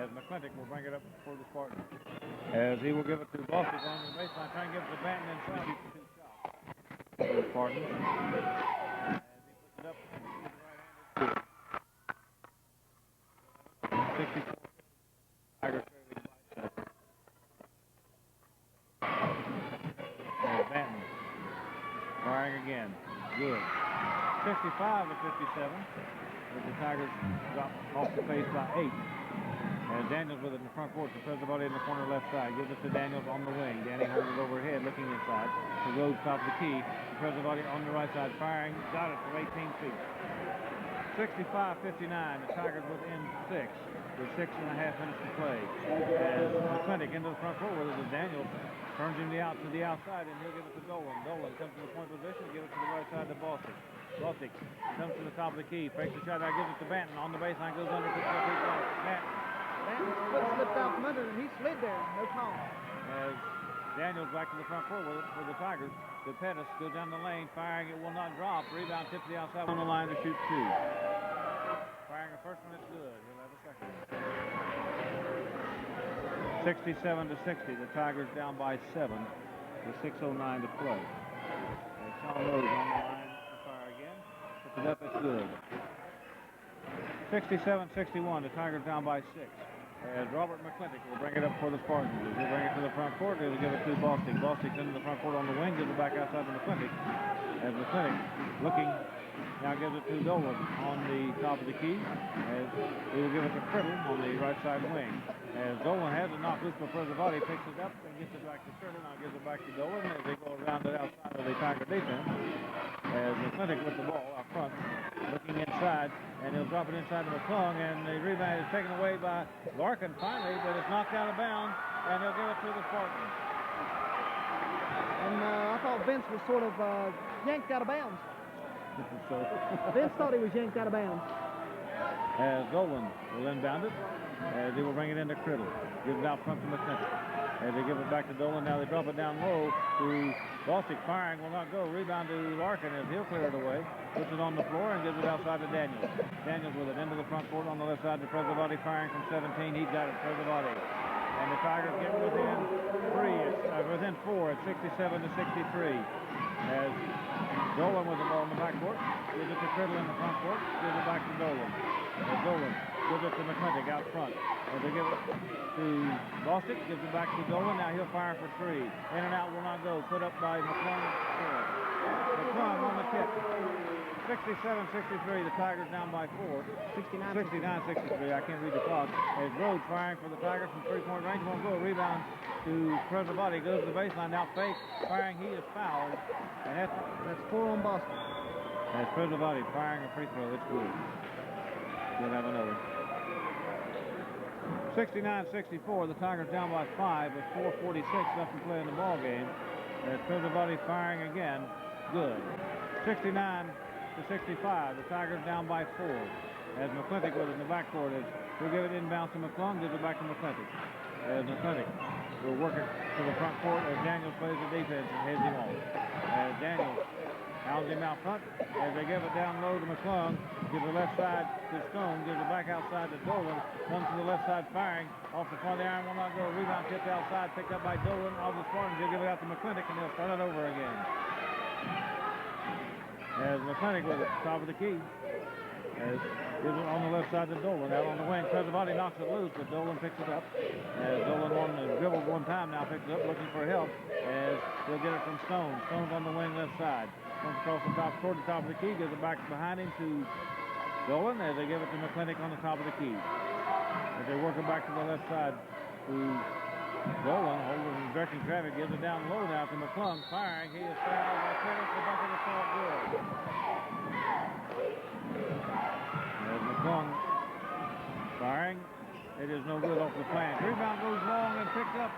As McClintock will bring it up for the Spartans. As he will give it to Bostic on the baseline, trying to give it to Banton and shoot 2 shots. For the Spartans. As he puts it up to the right-handed. 64. Tigers trailing by 7. As Banton firing again. Good. 65-57. As the Tigers drop off the pace by 8. And Daniels with it in the front court. To Presavati in the corner left side. Gives it to Daniels on the wing. Danny holds it overhead, looking inside. To Rhodes top of the key. To Presavati on the right side, firing. Got it from 18 feet. 65-59. The Tigers within 6. With 6.5 minutes to play. As McClintock into the front court with it. Daniels turns him to the outside, and he'll give it to Dolan. Dolan comes to the point position, give it to the right side to Bostic. Bostic comes to the top of the key, fakes the shot out, gives it to Banton. On the baseline, goes under, picks up his shot. Banton's foot slipped out from under him, and he slid there. No call. As Daniels back to the front court with it for the Tigers. The Pettis goes down the lane, firing. It will not drop. Rebound tips the outside on the line to shoot 2. Firing the first one, it's good. He'll have a second. 67-60. The Tigers down by 7 with 6:09 to play. And Sean Rhodes on the line to fire again. Puts it up, it's good. 67-61. The Tigers down by 6. As Robert McClintock will bring it up for the Spartans. He'll bring it to the front court. He'll give it to Bostic. Bostic's into the front court on the wing. Gives it back outside to McClintock. As McClintock looking, now gives it to Dolan on the top of the key. As he will give it to Criddle on the right side wing. As Dolan has it knocked loose by Presavati, picks it up and gets it back to Criddle. Now gives it back to Dolan as they go around it outside of the Tiger defense. As McClintock with the ball out front, looking inside, and he'll drop it inside to McClung, and the rebound is taken away by Larkin finally, but it's knocked out of bounds, and he'll give it to the Spartans. And I thought Vince was sort of yanked out of bounds. So Vince thought he was yanked out of bounds. As Dolan will inbound it, as he will bring it into Criddle. Gives it out front to McClintock. As they give it back to Dolan, now they drop it down low to Bostic. Firing will not go. Rebound to Larkin as he'll clear it away. Puts it on the floor and gives it outside to Daniels. Daniels with it into the front court on the left side to Presavati, firing from 17. He's got it, Presavati. And the Tigers get within within 4 at 67 to 63. As Dolan with the ball in the backcourt, gives it to Criddle in the front court, gives it back to Dolan. As Dolan gives it to McClintock out front. As they give it to Bostic, gives it back to Dolan. Now he'll fire for 3. In and out will not go. Put up by McClung. McClung on the tip. 67-63. The Tigers down by 4. 69-63. I can't read the clock. As Rhodes firing for the Tigers from three-point range. Won't go. Rebound to Presavati. Goes to the baseline. Now fake. Firing. He is fouled. And That's 4 on Boston. As Presavati firing a free throw. It's good. We'll have another. 69-64. The Tigers down by 5 with 4:46 left to play in the ball game. As Presavati firing again. Good. 69-65. The Tigers down by 4. As McClintock with it in the backcourt. He'll give it inbound to McClung. Gives it back to McClintock. As McClintock will work it to the front court as Daniels plays the defense and heads him off. As Daniels hounds him out front. As they give it down low to McClung. Gives the left side to Stone. Gives it back outside to Dolan. Comes to the left side firing. Off the front of the iron will not go. Rebound tipped outside. Picked up by Dolan. Of the Spartans. He'll give it out to McClintock and he'll start it over again. As McClintock with it, top of the key. As gives it on the left side to Dolan. Out on the wing. Presavati knocks it loose, but Dolan picks it up. As Dolan dribbled one time, now picks it up looking for help. As he'll get it from Stone. Stone's on the wing left side. Comes across the top toward the top of the key. Gives it back behind him to Dolan as they give it to McClintock on the top of the key. As they work it back to the left side to Dolan, holding and directing traffic, gives it down low now to McClung. Firing, he is fouled by Curtis. The bucket is called good. As McClung firing, it is no good off the flange. Rebound goes long and picked up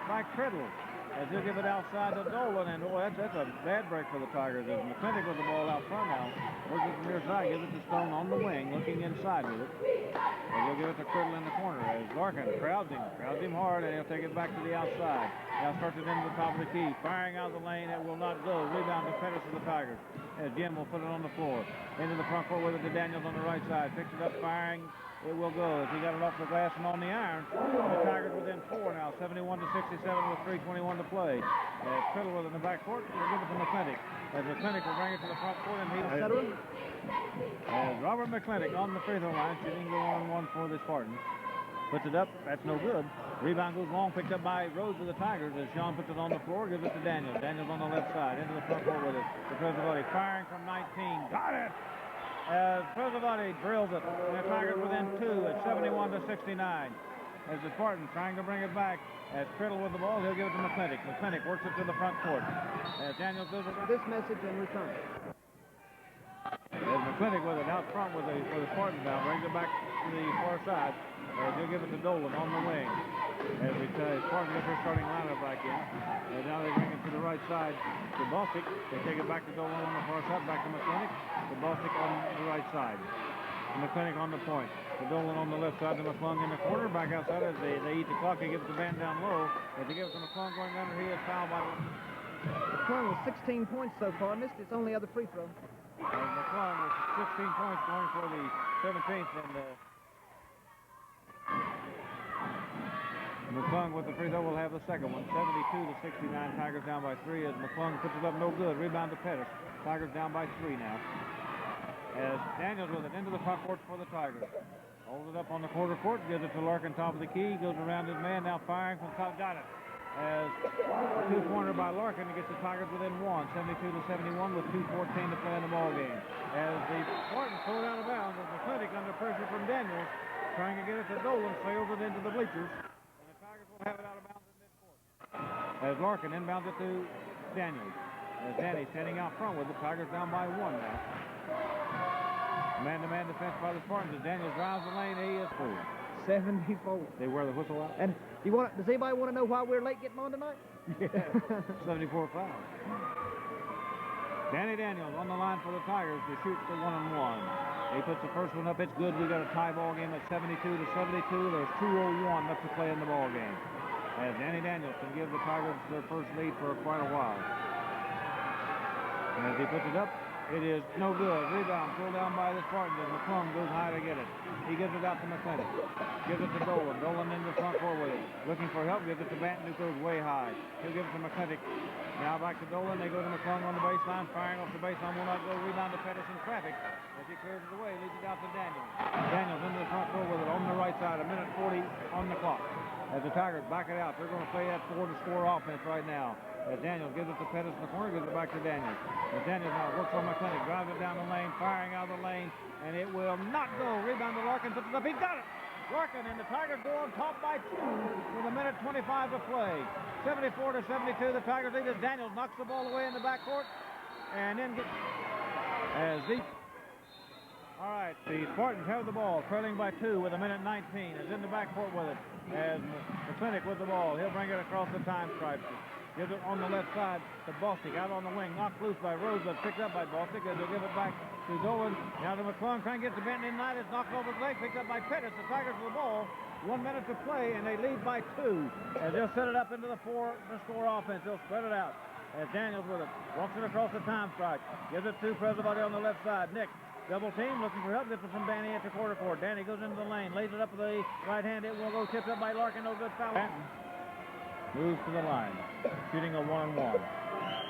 by Criddle. As he'll give it outside to Dolan, and boy, that's a bad break for the Tigers. As McClintock with the ball out front now, works it from near side, gives it to Stone on the wing, looking inside with it. And he'll give it to Criddle in the corner as Larkin crowds him hard, and he'll take it back to the outside. Now starts it into the top of the key, firing out of the lane, it will not go. Rebound to Pettis for the Tigers. As Jim will put it on the floor. Into the front court with it to Daniels on the right side. Picks it up, firing. It will go as he got it off the glass and on the iron. The Tigers within 4 now, 71-67 with 3:21 to play. Criddle with it in the back court. We'll give it to McClintock. As McClintock will bring it to the front court and he'll as Robert McClintock on the free throw line, shooting the 1-1 for the Spartans. Puts it up. That's no good. Rebound goes long, picked up by Rhodes of the Tigers as Sean puts it on the floor, gives it to Daniels. Daniels on the left side, into the front court with it. To Presavati, firing from 19. Got it! As Presavati drills it, and the Tigers within 2 at 71-69. As the Spartans trying to bring it back. As Criddle with the ball, he'll give it to McClintock. McClintock works it to the front court. As Daniels does it. This message in return. As McClintock with it out front for the Spartans now, brings it back to the far side. As he'll give it to Dolan on the wing. As we say, Spartans get their starting lineup back in. And now they bring it to the right side to Bostic. They take it back to Dolan on the far side, back to McClintock. To Bostic on the right side. To McClintock on the point. To Dolan on the left side to McClung in the corner. Back outside as they eat the clock. They give it to Van down low. As they give it to McClung going under, he is fouled by McClung with 16 points so far. Missed his only other free throw. McClung with 16 points going for the 17th. And McClung with the free throw will have the second one. 72-69. Tigers down by 3 as McClung puts it up no good. Rebound to Pettis. Tigers down by 3 now. As Daniels with it into the front court for the Tigers. Holds it up on the quarter court. Gives it to Larkin top of the key. Goes around his man. Now firing from top. Got it. As a two-pointer by Larkin to get the Tigers within 1. 72-71 with 2:14 to play in the ball game. As the Spartans pull it out of bounds as McClintock under pressure from Daniels. Trying to get it to Dolan. Sails it into the bleachers. Have it out of bounds in midcourt. As Larkin inbounds it to Daniels. As Danny standing out front with the Tigers down by 1 now. Man-to-man defense by the Spartans as Daniels drives the lane. He is full. 74. They wear the whistle out. And does anybody want to know why we're late getting on tonight? Yeah. 74 fouls. Danny Daniels on the line for the Tigers to shoot the 1-and-1. He puts the first one up. It's good. We got a tie ball game at 72-72. There's 2:01 left to play in the ball game. as Danny Daniels can give the Tigers their first lead for quite a while. And as he puts it up, it is no good. Rebound pulled down by the Spartans as McClung goes high to get it. He gives it out to McClintock. Gives it to Dolan. Dolan into the front court with it. Looking for help. Gives it to Banton, who goes way high. He'll give it to McClintock. Now back to Dolan. They go to McClung on the baseline. Firing off the baseline. Will not go. Rebound to Pettis in traffic. As he clears it away, leads it out to Daniels. Daniels into the front court with it on the right side. 1:40 on the clock. As the Tigers back it out, they're going to play that 4-to-score offense right now. As Daniels gives it to Pettis in the corner, gives it back to Daniels. As Daniels now works on McClintock, drives it down the lane, firing out of the lane, and it will not go. Rebound to Larkin, puts it up, he got it! Larkin and the Tigers go on top by 2 with 1:25 to play. 74-72, the Tigers lead as Daniels knocks the ball away in the backcourt, and then all right, the Spartans have the ball, trailing by 2 with 1:19. Is in the backcourt with it as McClintock with the ball. He'll bring it across the time stripe. Gives it on the left side to Bostic, out on the wing, knocked loose by Rose, but picked up by Bostic as they'll give it back to Dolan. Now to McClung, trying to get to Benton in night. It's knocked over his leg, picked up by Pettis. The Tigers with the ball. 1 minute to play, and they lead by 2. As they'll set it up into the 4-to-score offense. They'll spread it out. As Daniels with it, walks it across the time stripe. Gives it to Presabati on the left side. Nick, double team, looking for help. Gets it from Danny at the quarter court. Danny goes into the lane, lays it up with the right hand. It will go tipped up by Larkin. No good foul. Moves to the line, shooting a 1-on-1.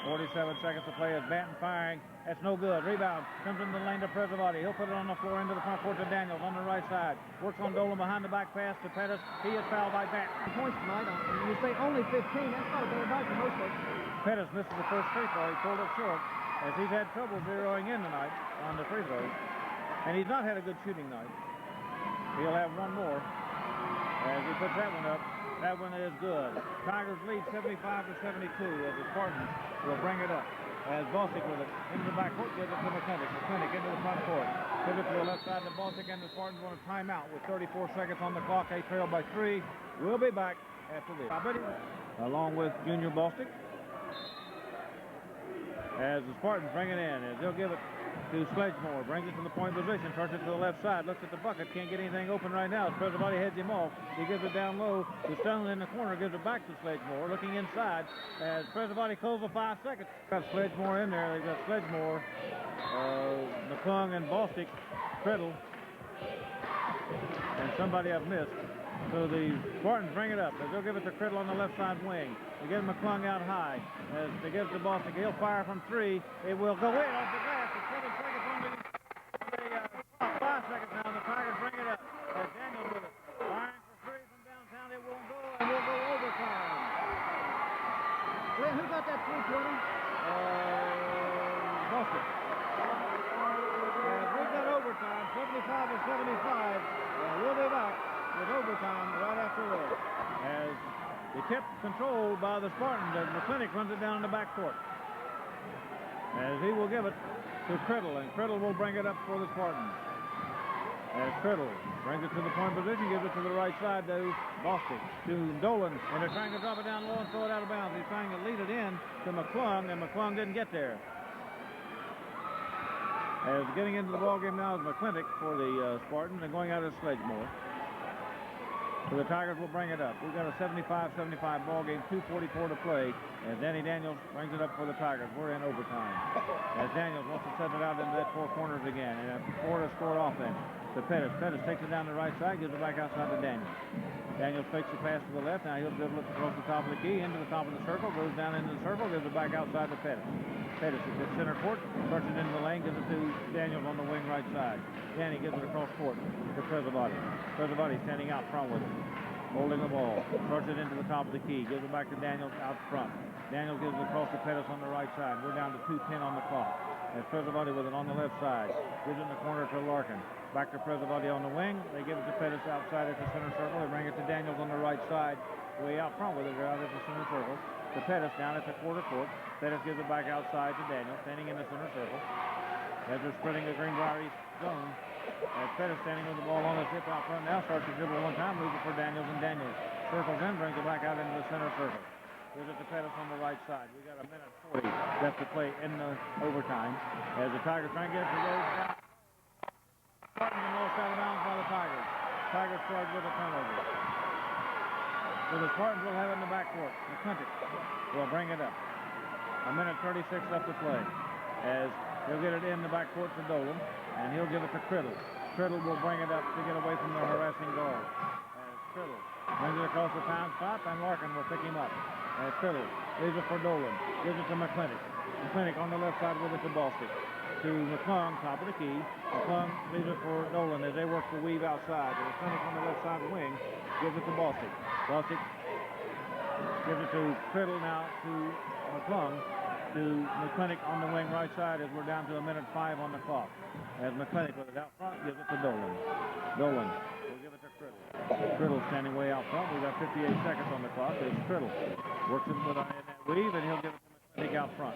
47 seconds to play as Banton firing. That's no good. Rebound comes into the lane to Presabati. He'll put it on the floor into the front court to Daniels on the right side. Works on Dolan behind the back pass to Pettis. He is fouled by Banton. Points tonight. You say only 15. That's not a bad night for most folks. Pettis misses the first free throw. He pulled it short as he's had trouble zeroing in tonight on the free throws. And he's not had a good shooting night. He'll have one more as he puts that one up. That one is good. Tigers lead 75-72 as the Spartans will bring it up. As Bostic with it into the backcourt, gives it to McClintock. McClintock into the front court. Gives it to the left side to Bostic, and the Spartans want a timeout with 34 seconds on the clock. They trail by 3. We'll be back after this. Along with Junior Bostic. As the Spartans bring it in, as they'll give it to Sledgemore, brings it to the point position, turns it to the left side, looks at the bucket, can't get anything open right now. Presabati heads him off. He gives it down low to Stone in the corner, gives it back to Sledgemore, looking inside as Presabati closes the 5 seconds. Got Sledgemore in there. They've got Sledgemore, McClung, and Bostic, Criddle, and somebody I've missed. So the Spartans bring it up as they'll give it to Criddle on the left side wing. They get McClung out high as they give it to Bostic. He'll fire from 3. It will go in off the glass. It's 7 seconds on the 5 seconds now. The Tigers bring it up. As Daniels with it. Firing for 3 from downtown. It won't go, and we'll go overtime. Well, who got that 3-pointer? Bostic. As we've got overtime, 75-75. And we'll be back with overtime right after this. As the tip controlled by the Spartans as McClintock runs it down in the backcourt. As he will give it to Criddle, and Criddle will bring it up for the Spartans. As Criddle brings it to the point position, gives it to the right side to Bostic, to Dolan, and they're trying to drop it down low and throw it out of bounds. He's trying to lead it in to McClung, and McClung didn't get there. As getting into the ballgame now is McClintock for the Spartans, and going out is Sledgemore. So the Tigers will bring it up. We've got a 75-75 ball game, 2:44 to play. As Danny Daniels brings it up for the Tigers. We're in overtime. As Daniels wants to set it out into that 4 corners again. And a 4-to-score offense to Pettis. Pettis takes it down the right side, gives it back outside to Daniels. Daniels fakes the pass to the left. Now he'll dribble it across the top of the key, into the top of the circle, goes down into the circle, gives it back outside to Pettis. Pettis is at center court, starts it into the lane, gives it to Daniels on the wing right side. Danny gives it across court to Presabati. Presabati standing out front with it, holding the ball, starts it into the top of the key, gives it back to Daniels out front. Daniels gives it across to Pettis on the right side. We're down to 2:10 on the clock. As Presabati with it on the left side, gives it in the corner to Larkin. Back to Presabati on the wing. They give it to Pettis outside at the center circle. They bring it to Daniels on the right side, way out front with it, right at the center circle. To Pettis down at the quarter court. Pettis gives it back outside to Daniels, standing in the center circle. As they're spreading the Greenbrier zone, as Pettis standing with the ball on his hip out front now, starts to dribble one time, moves it for Daniels, and Daniels circles in, brings it back out into the center circle. Gives it to Pettis on the right side. We got a 1:40 left to play in the overtime. As the Tigers trying to get it to go down. Spartans and lost out of bounds by the Tigers. Tigers charged with a turnover. So the Spartans will have it in the backcourt. McClintock will bring it up. 1:36 left to play. As he'll get it in the backcourt to Dolan, and he'll give it to Criddle. Criddle will bring it up to get away from the harassing guard. As Criddle brings it across the pound spot, and Larkin will pick him up. As Criddle leaves it for Dolan, gives it to McClintock. McClintock on the left side with it to Bostic. To McClung, top of the key. McClung leaves it for Dolan as they work the weave outside. And McClintock on the left side wing gives it to Bostic. Bostic gives it to Criddle now to McClung. To McClintock on the wing right side as we're down to 1:05 on the clock. As McClintock with it out front gives it to Dolan. Dolan will give it to Criddle. Criddle standing way out front. We've got 58 seconds on the clock. As Criddle works it with in that weave, and he'll give it to McClintock out front.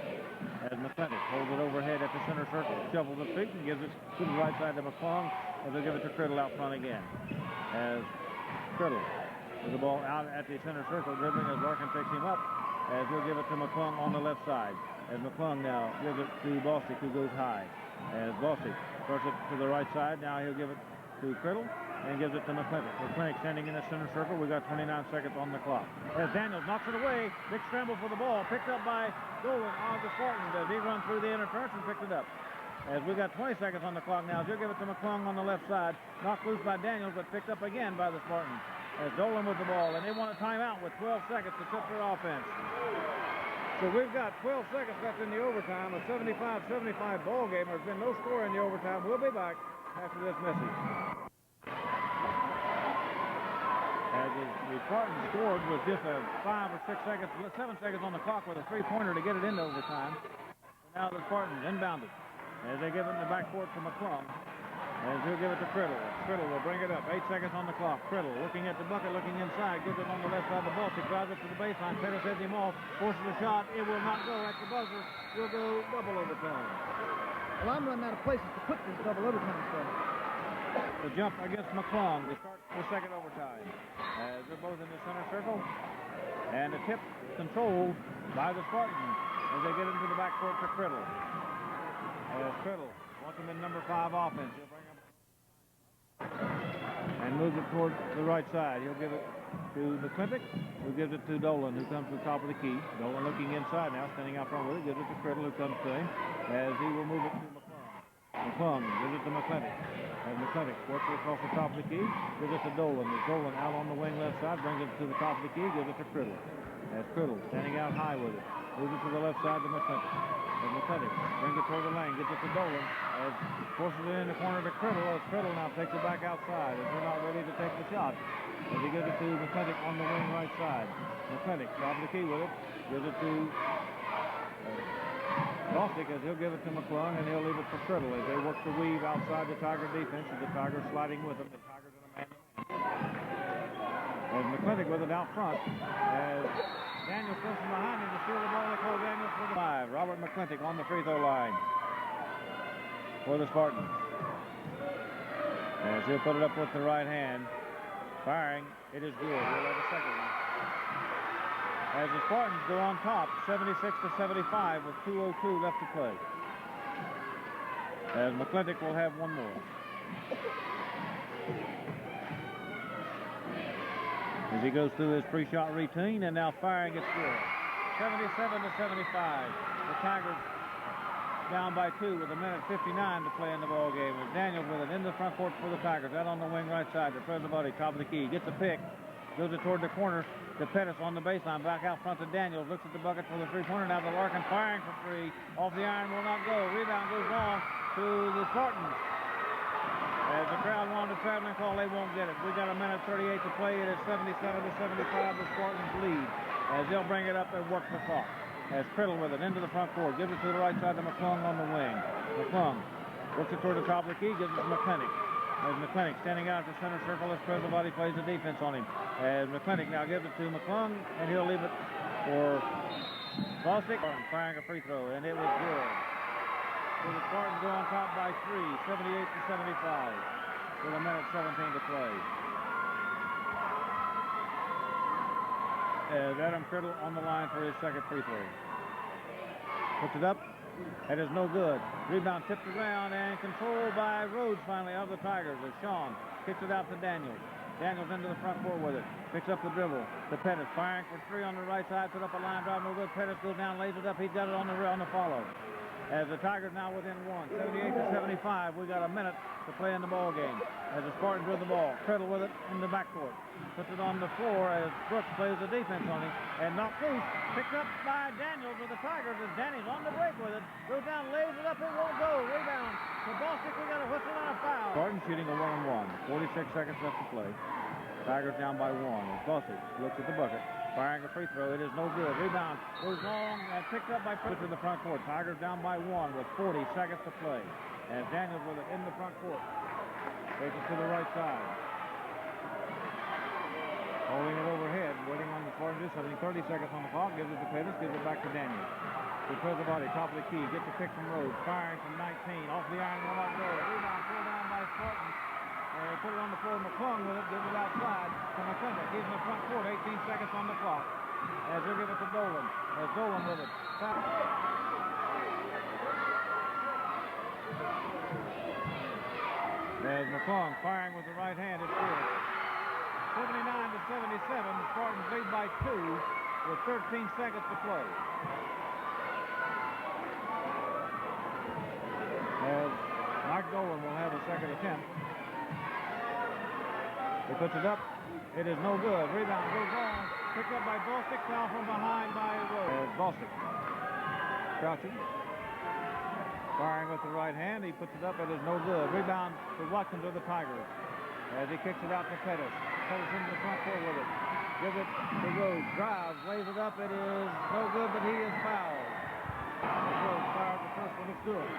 As McClintock holds it overhead at the center circle, shovels his feet and gives it to the right side to McClung, and they'll give it to Criddle out front again. As Criddle with the ball out at the center circle, dribbling as Larkin picks him up, as he'll give it to McClung on the left side. As McClung now gives it to Bostic, who goes high. As Bostic starts it to the right side, now he'll give it to Criddle and gives it to McClintock. McClintock standing in the center circle. We've got 29 seconds on the clock. As Daniels knocks it away, big scramble for the ball, picked up by Dolan on the Spartans as he runs through the inner turf and picked it up. As we've got 20 seconds on the clock now, he'll give it to McClung on the left side, knocked loose by Daniels, but picked up again by the Spartans. As Dolan with the ball, and they want a timeout with 12 seconds to tip their offense. So we've got 12 seconds left in the overtime, a 75-75 ball game. There's been no score in the overtime. We'll be back after this message. As the Spartans scored with just a 5 or 6 seconds, 7 seconds on the clock with a three-pointer to get it into overtime. So now the Spartans inbound it as they give it in the backcourt to McClung. As he'll give it to Criddle. Criddle will bring it up. 8 seconds on the clock. Criddle looking at the bucket, looking inside. Gives it on the left side of the ball. He drives it to the baseline. Pettis heads him off. Forces a shot. It will not go at the buzzer. We'll go double overtime. Well, I'm running out of places to put this double overtime stuff. The jump against McClung to start the second overtime. As they're both in the center circle. And the tip controlled by the Spartans as they get into the backcourt to Criddle. As Criddle wants him in number 5 offense. He'll bring him and moves it toward the right side. He'll give it to McClintock, who gives it to Dolan, who comes to the top of the key. Dolan looking inside now, standing out front with it, gives it to Criddle, who comes to him, as he will move it to McClung. McClung gives it to McClintock. As McClintock works it across the top of the key, gives it to Dolan. As Dolan out on the wing left side, brings it to the top of the key, gives it to Criddle. As Criddle standing out high with it, moves it to the left side to McClintock. As McClintock brings it toward the lane, gets it to Dolan, as forces it in the corner to Criddle, as Criddle now takes it back outside, as they're not ready to take the shot. As he gives it to McClintock on the wing right side. McClintock, top of the key with it, gives it to Bostic, as he'll give it to McClung, and he'll leave it for Criddle as they work the weave outside the Tiger defense, as the Tigers sliding with them. The Tigers in a man. As McClintock with it out front, as Daniels comes from behind him to steal the ball. They call Daniels for the 5. Robert McClintock on the free throw line for the Spartans. As he'll put it up with the right hand. Firing, it is good. We'll have a second one. As the Spartans go on top, 76-75 with 2:02 left to play. As McClintock will have one more. As he goes through his pre-shot routine, and now firing, it's good. 77-75. The Tigers down by 2 with 1:59 to play in the ball game. As Daniels with it in the front court for the Tigers, out on the wing right side. The President Buddy, top of the key, gets a pick, goes it toward the corner to Pettis on the baseline, back out front to Daniels, looks at the bucket for the three-pointer. Now the Larkin firing for 3, off the iron, will not go. Rebound goes long to the Spartans. As the crowd wanted a traveling call, they won't get it. We got 1:38 to play. It is 77-75. The Spartans lead as they'll bring it up and work the clock. As Criddle with it into the front court, gives it to the right side to McClung on the wing. McClung works it toward the top of the key, gives it to McClintock. As McClintock standing out at the center circle, as President Buddy plays the defense on him. As McClintock now gives it to McClung, and he'll leave it for Bostic. Firing a free throw, and it was good. So the Spartans go on top by 3, 78-75, with 1:17 to play. As Adam Criddle on the line for his second free throw. Puts it up. That is no good. Rebound tipped around and controlled by Rhodes finally of the Tigers as Sean kicks it out to Daniels. Daniels into the front court with it. Picks up the dribble. To Pettis, firing for three on the right side. Put up a line drive, no good. Pettis goes down, lays it up. He's got it on the follow. As the Tigers now within one, 78-75. We got a minute to play in the ball game. As the Spartans with the ball, Criddle with it in the backcourt. Puts it on the floor as Brooks plays the defense on him. And knocked loose, picked up by Daniels of the Tigers as Danny's on the break with it. Goes down, lays it up, it won't go. Rebound to Bostic. We got a whistle and a foul. Spartans shooting a 1-on-1. 46 seconds left to play. Tigers down by one. As Bostic looks at the bucket. Firing a free throw. It is no good. Rebound goes long and picked up by Princeton in the front court. Tigers down by one with 40 seconds to play. As Daniels with it in the front court. Takes it to the right side. Holding it overhead. Waiting on the Spartans. 30 seconds on the clock. Gives it to Pettis. Gives it back to Daniels. To Preservati. Top of the key. Gets a pick from Rhodes. Firing from 19. Off the iron. Will not go. Rebound pulled down by Spartans. They put it on the floor. McClung with it. Gives it outside to McClendon. He's in the front court. 18 seconds on the clock. As they'll give it to Dolan. As Dolan with it. As McClung firing with the right hand. It's good. 79-77. The Spartans lead by two with 13 seconds to play. As Mike Dolan will have a second attempt. He puts it up. It is no good. Rebound goes long. Picked up by Bostic. Foul from behind by Rhodes. Bostic crouching. Firing with the right hand. He puts it up. It is no good. Rebound to Watkins of the Tigers. As he kicks it out to Pettis. Pettis into the front court with it. Gives it to Rhodes. Drives. Lays it up. It is no good, but he is fouled. Rhodes fired the first one. It's good.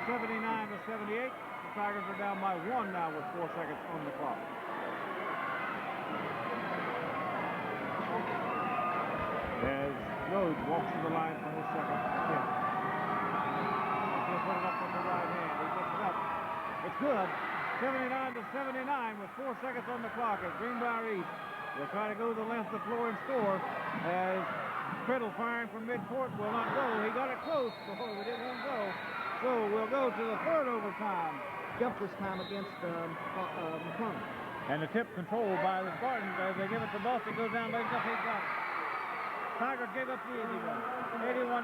79-78. The Tigers are down by one now with 4 seconds on the clock. As Rhodes walks to the line for his second attempt. He'll put it up with the right hand. He puts it up. It's good. 79-79 with 4 seconds on the clock as Greenbrier East will try to go to the length of the floor and score as Criddle firing from midcourt will not go. He got it close before it won't go. So we'll go to the third overtime. Jump this time against McClung. And the tip controlled by the Spartans as they give it to Bostic. Goes down, lays up, he got it. Tigers gave up the easy one.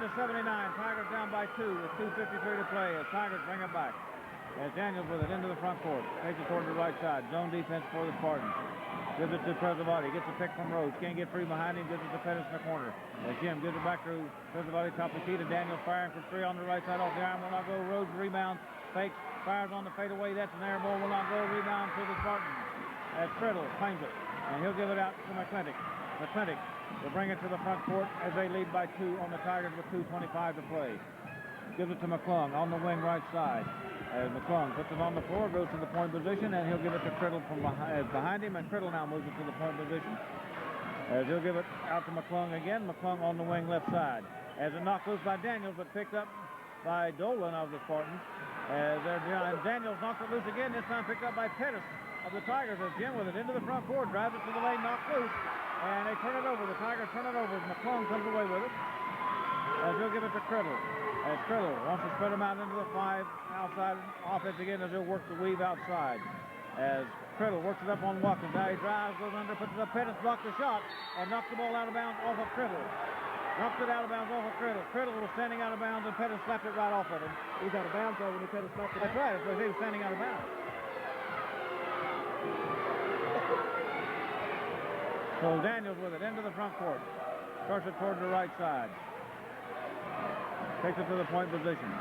81-79. Tigers down by two with 2:53 to play as Tigers bring it back. As Daniels with it into the front court. Takes it toward the right side. Zone defense for the Spartans. Gives it to Preservati. Gets a pick from Rhodes. Can't get free behind him. Gives it to Pettis in the corner. As Jim gives it back to Preservati. Top of the key to Daniels. Firing for three on the right side. Off the iron. Will not go. Rhodes rebounds. Fakes. Fires on the fadeaway. That's an air ball. Will not go. Rebound to the Spartans. As Criddle claims it. And he'll give it out to McClintock. McClintock will bring it to the front court as they lead by two on the Tigers with 2:25 to play. Gives it to McClung on the wing right side. As McClung puts it on the floor, goes to the point position, and he'll give it to Criddle from behind him, and Criddle now moves it to the point position. As he'll give it out to McClung again. McClung on the wing left side. As a knock loose by Daniels, but picked up by Dolan of the Spartans. As Daniels knocks it loose again, this time picked up by Pettis of the Tigers. As Jim with it into the front court, drives it to the lane, knocked loose, and they turn it over. The Tigers turn it over as McClung comes away with it. As he'll give it to Criddle. As Criddle wants to spread him out into the five outside offense again as he'll work the weave outside. As Criddle works it up on Watkins. Now he drives, goes under, puts it up. Pettis blocks the shot and knocks the ball out of bounds off of Criddle. Knocks it out of bounds off of Criddle. Criddle was standing out of bounds and Pettis slapped it right off of him. He's out of bounds over when Pettis slapped it. That's right, because he was standing out of bounds. So Daniels with it into the front court. Starts it toward the right side. Takes it to the point position.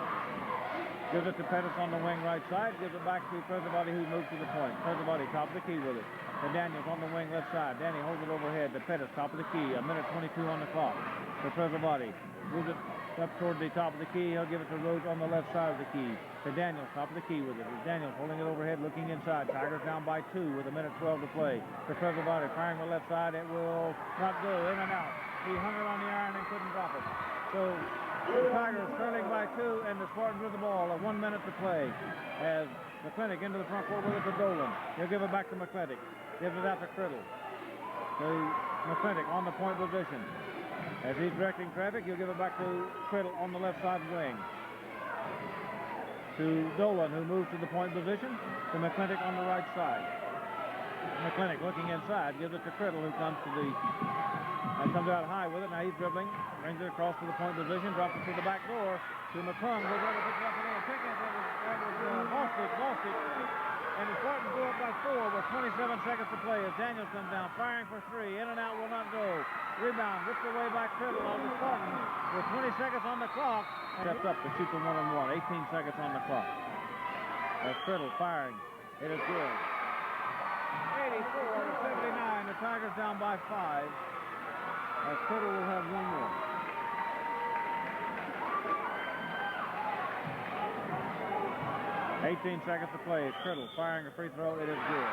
Gives it to Pettis on the wing right side. Gives it back to Preservati who moves to the point. Preservati top of the key with it. To Daniels on the wing left side. Danny holds it overhead to Pettis top of the key. 1:22 on the clock. To Preservati. Moves it up toward the top of the key. He'll give it to Rhodes on the left side of the key. To Daniels top of the key with it. Daniels holding it overhead looking inside. Tigers down by two with 1:12 to play. To Preservati firing the left side. It will not go in and out. He hung it on the iron and couldn't drop it. So the Tigers trailing by two, and the Spartans with the ball. 1 minute to play. As McClintock into the front court with it to Dolan. He'll give it back to McClintock. Gives it out to Criddle. To McClintock on the point position. As he's directing traffic, he'll give it back to Criddle on the left side wing. To Dolan, who moves to the point position. To McClintock on the right side. McClintock looking inside, gives it to Criddle, who comes to the, comes out high with it. Now he's dribbling, brings it across to the point position, drops it to the back door to McClung, goes over, picks it up a little pickup. That was Bostic, and the Spartans go up by 4 with 27 seconds to play as Daniels comes down, firing for 3, in and out will not go. Rebound, whipped away by Criddle on the Spartans with 20 seconds on the clock. Steps up to shoot the 1-on-1, 18 seconds on the clock. As Criddle firing, it is good. 84-79, the Tigers down by 5. As Criddle will have one more. 18 seconds to play. Criddle firing a free throw. It is good.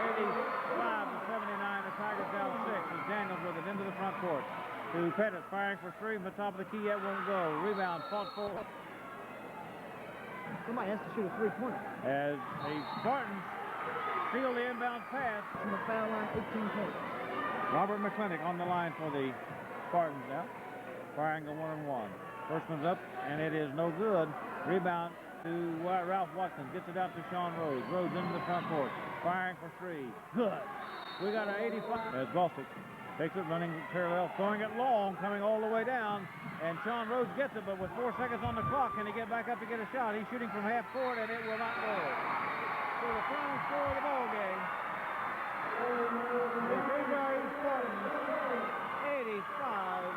85-79, the Tigers down 6 as Daniels with it into the front court. To Pettis firing for 3 from the top of the key, yet won't go. Rebound fought for. Somebody has to shoot a three-pointer. As the Spartans steal the inbound pass. From the foul line, 18 points. Robert McClintock on the line for the Spartans now. Firing a 1-on-1. First one's up, and it is no good. Rebound to Ralph Watkins. Gets it out to Sean Rhodes. Rhodes into the front court. Firing for 3. Good. We got an 85. As Bostic takes it, running parallel, throwing it long, coming all the way down. And Sean Rhodes gets it, but with 4 seconds on the clock, can he get back up to get a shot? He's shooting from half court, and it will not go. So the final score of the ball game. The Greenbrier Spartans 85.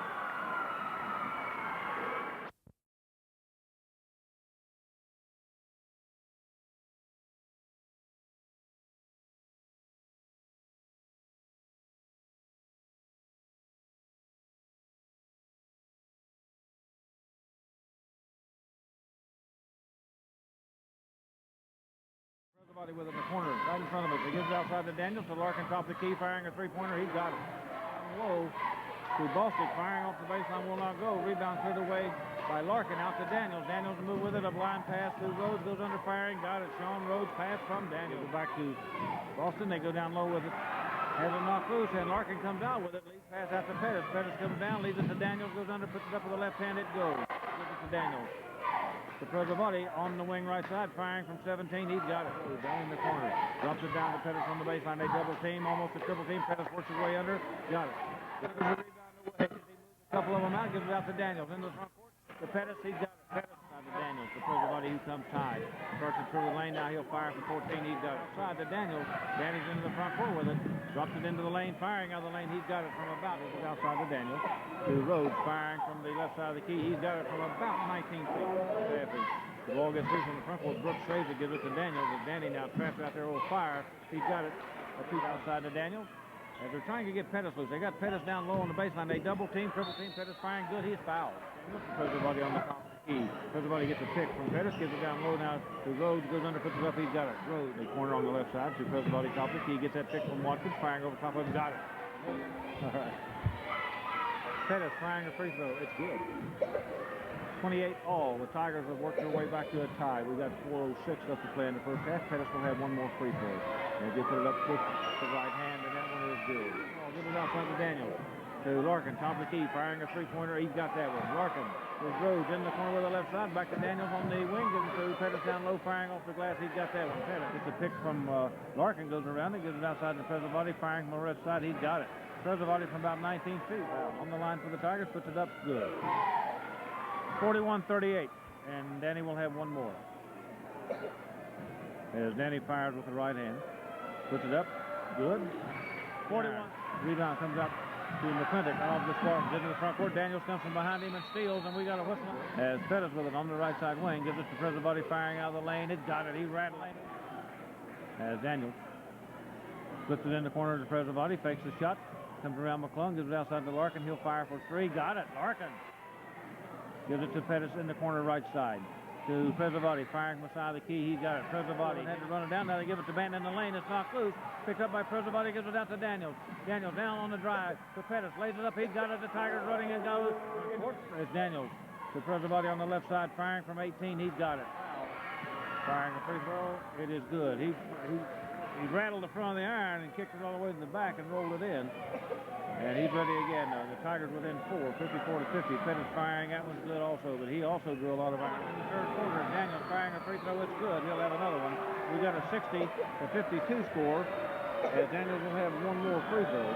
Everybody with it in the corner, right in front of us. He gives it outside to Daniels. To Larkin, top of the key, firing a three-pointer. He got it. Low to Bostic, firing off the baseline, will not go. Rebound cleared away by Larkin, out to Daniels. Daniels will move with it. A blind pass to Rhodes, goes under firing. Got it. Sean Rhodes, pass from Daniels. Go back to Boston. They go down low with it. Has it knocked loose, and Larkin comes out with it. Leads pass out to Pettis. Pettis comes down, leaves it to Daniels, goes under, puts it up with the left hand. It goes. Gives it to Daniels. To Prezabati on the wing right side, firing from 17. He's got it. Down in the corner. Drops it down to Pettis on the baseline. They double team, almost a triple team. Pettis works his way under. Got it. Gives the rebound away. He moves a couple of them out, gives it out to Daniels. Into the front court. To Pettis, he's got it. Pettis side to Daniels. To Prezabati, who comes tied. Starts it through the lane. Now he'll fire from 14. He's got it. Side to Daniels. Danny's into the front court with it. Drops it into the lane. Firing out of the lane. He's got it from about. This is outside to Daniels. To Rhodes, firing from the left side of the key. He's got it from about 19 feet. The ball gets loose on the front court. Brooks saves it, gives it to Daniels. And Danny now trapped out there, will fire. He's got it. A two outside to Daniels. As they're trying to get Pettis loose. They got Pettis down low on the baseline. They double team, triple team. Pettis firing good. He's fouled. Everybody on the top of the key. Everybody gets a pick from Pettis. Gives it down low now to Rhodes. Goes under, puts it up. He's got it. Rhodes, the corner on the left side. To everybody top of the key. Gets that pick from Watkins. Firing over top of him. Got it. All right. Pettis firing a free throw. It's good. 28 all. The Tigers have worked their way back to a tie. We got 4:06 left to play in the first half. Pettis will have one more free throw. And they put it up with the right hand, and that one is good. Oh, give it outside to Daniels. To Larkin, top of the key, firing a three-pointer. He's got that one. Larkin with Rhodes in the corner with the left side. Back to Daniels on the wing. Gives it to Pettis down low, firing off the glass. He's got that one. Pettis gets a pick from Larkin, goes around and gives it outside to Prezabati, firing from the left side. He's got it. Prezabati from about 19 feet. On the line for the Tigers, puts it up good. 41-38, and Danny will have one more. As Danny fires with the right hand, puts it up, good. 41. Rebound comes up to McClintock off the Spartans into the front court. Daniels comes from behind him and steals, and we got a whistle. As Pettis with it on the right side wing, gives it to Prezabati, firing out of the lane. It got it. He's rattling. As Daniels flips it in the corner to Prezabati, fakes the shot, comes around McClung, gives it outside to Larkin. He'll fire for 3. Got it. Larkin. Gives it to Pettis in the corner right side. To Prezabati, firing from the side of the key. He's got it. Prezabati had to run it down. Now they give it to Banton in the lane. It's knocked loose. Picked up by Prezabati. Gives it out to Daniels. Daniels down on the drive to Pettis. Lays it up. He's got it. The Tigers running and goes. It's Daniels to Prezabati on the left side. Firing from 18. He's got it. Firing a free throw. It is good. He rattled the front of the iron and kicked it all the way to the back and rolled it in. And he's ready again. The Tigers within 4, 54-50. Pettis firing, that one's good also, but he also drew a lot of iron. In the third quarter, Daniels firing a free throw, it's good. He'll have another one. We got a 60-52 score as Daniels will have one more free throw.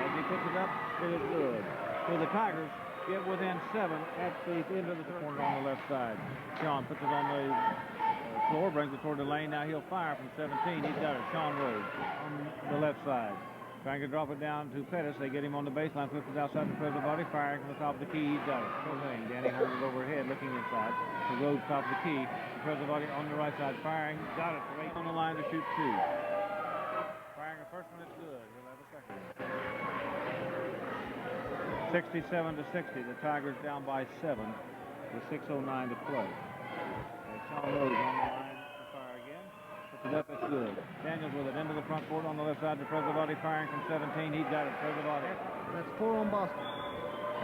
As he puts it up, it is good. So the Tigers get within 7 at the end of the third quarter on the left side. Sean puts it on the floor, brings it toward the lane. Now he'll fire from 17. He's got it. Sean Rhodes on the left side. Trying to drop it down to Pettis. They get him on the baseline, flips it outside the present body, firing from the top of the key. He's got it. Danny holds it overhead, looking inside. The Rhodes top of the key. The present body on the right side, firing. Got it. Right on the line to shoot 2. Firing the first one, it's good. He'll have a second. 67-60. The Tigers down by 7 with 6:09 to play. And Sean Rhodes on the line to fire again. Puts it up, it's good. Daniels with it into the front court on the left side to Presavati, firing from 17. He's got it. Presavati. That's 4 on Boston.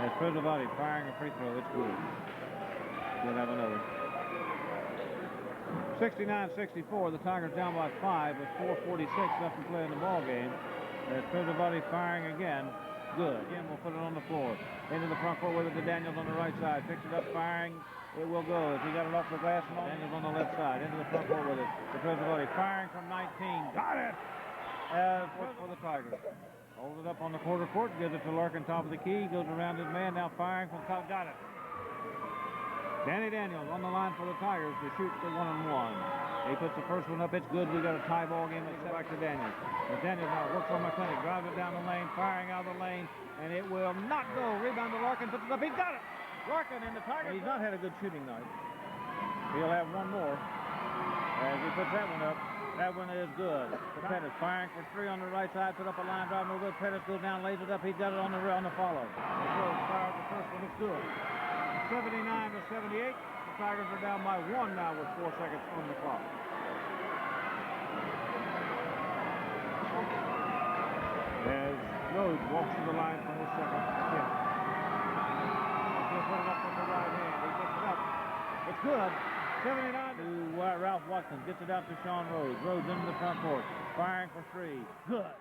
As Presavati firing a free throw, it's good. He'll have another. 69-64. The Tigers down by 5 with 4:46 left to play in the ball game. As Presavati firing again. Good. Again, we'll put it on the floor. Into the front court with it to Daniels on the right side. Picks it up, firing. It will go. As he got it off the glass, Daniels on the left side. Into the front court with it. To Presavati, firing from 19. Got it! For the Tigers. Holds it up on the quarter court. Gives it to Larkin, top of the key. Goes around his man. Now firing from top. Got it. Danny Daniels on the line for the Tigers to shoot the 1-and-1. He puts the first one up. It's good. We got a tie ball game. Let's go back to Daniels. As Daniels now works on McClintock. Drives it down the lane. Firing out of the lane. And it will not go. Rebound to Larkin. Puts it up. He got it. Larkin in the Tigers. He's not had a good shooting night. He'll have one more. As he puts that one up. That one is good. Pettis firing for 3 on the right side. Put up a line drive. No good. Pettis goes down. Lays it up. He got it on the follow. Fired the first one. It's good. 79-78. The Tigers are down by 1 now with 4 seconds on the clock. As Rhodes walks to the line for his second attempt. He'll put it up with the right hand. He gets it up. It's good. 79 to Ralph Watkins. Gets it out to Sean Rhodes. Rhodes into the front court. Firing for 3. Good.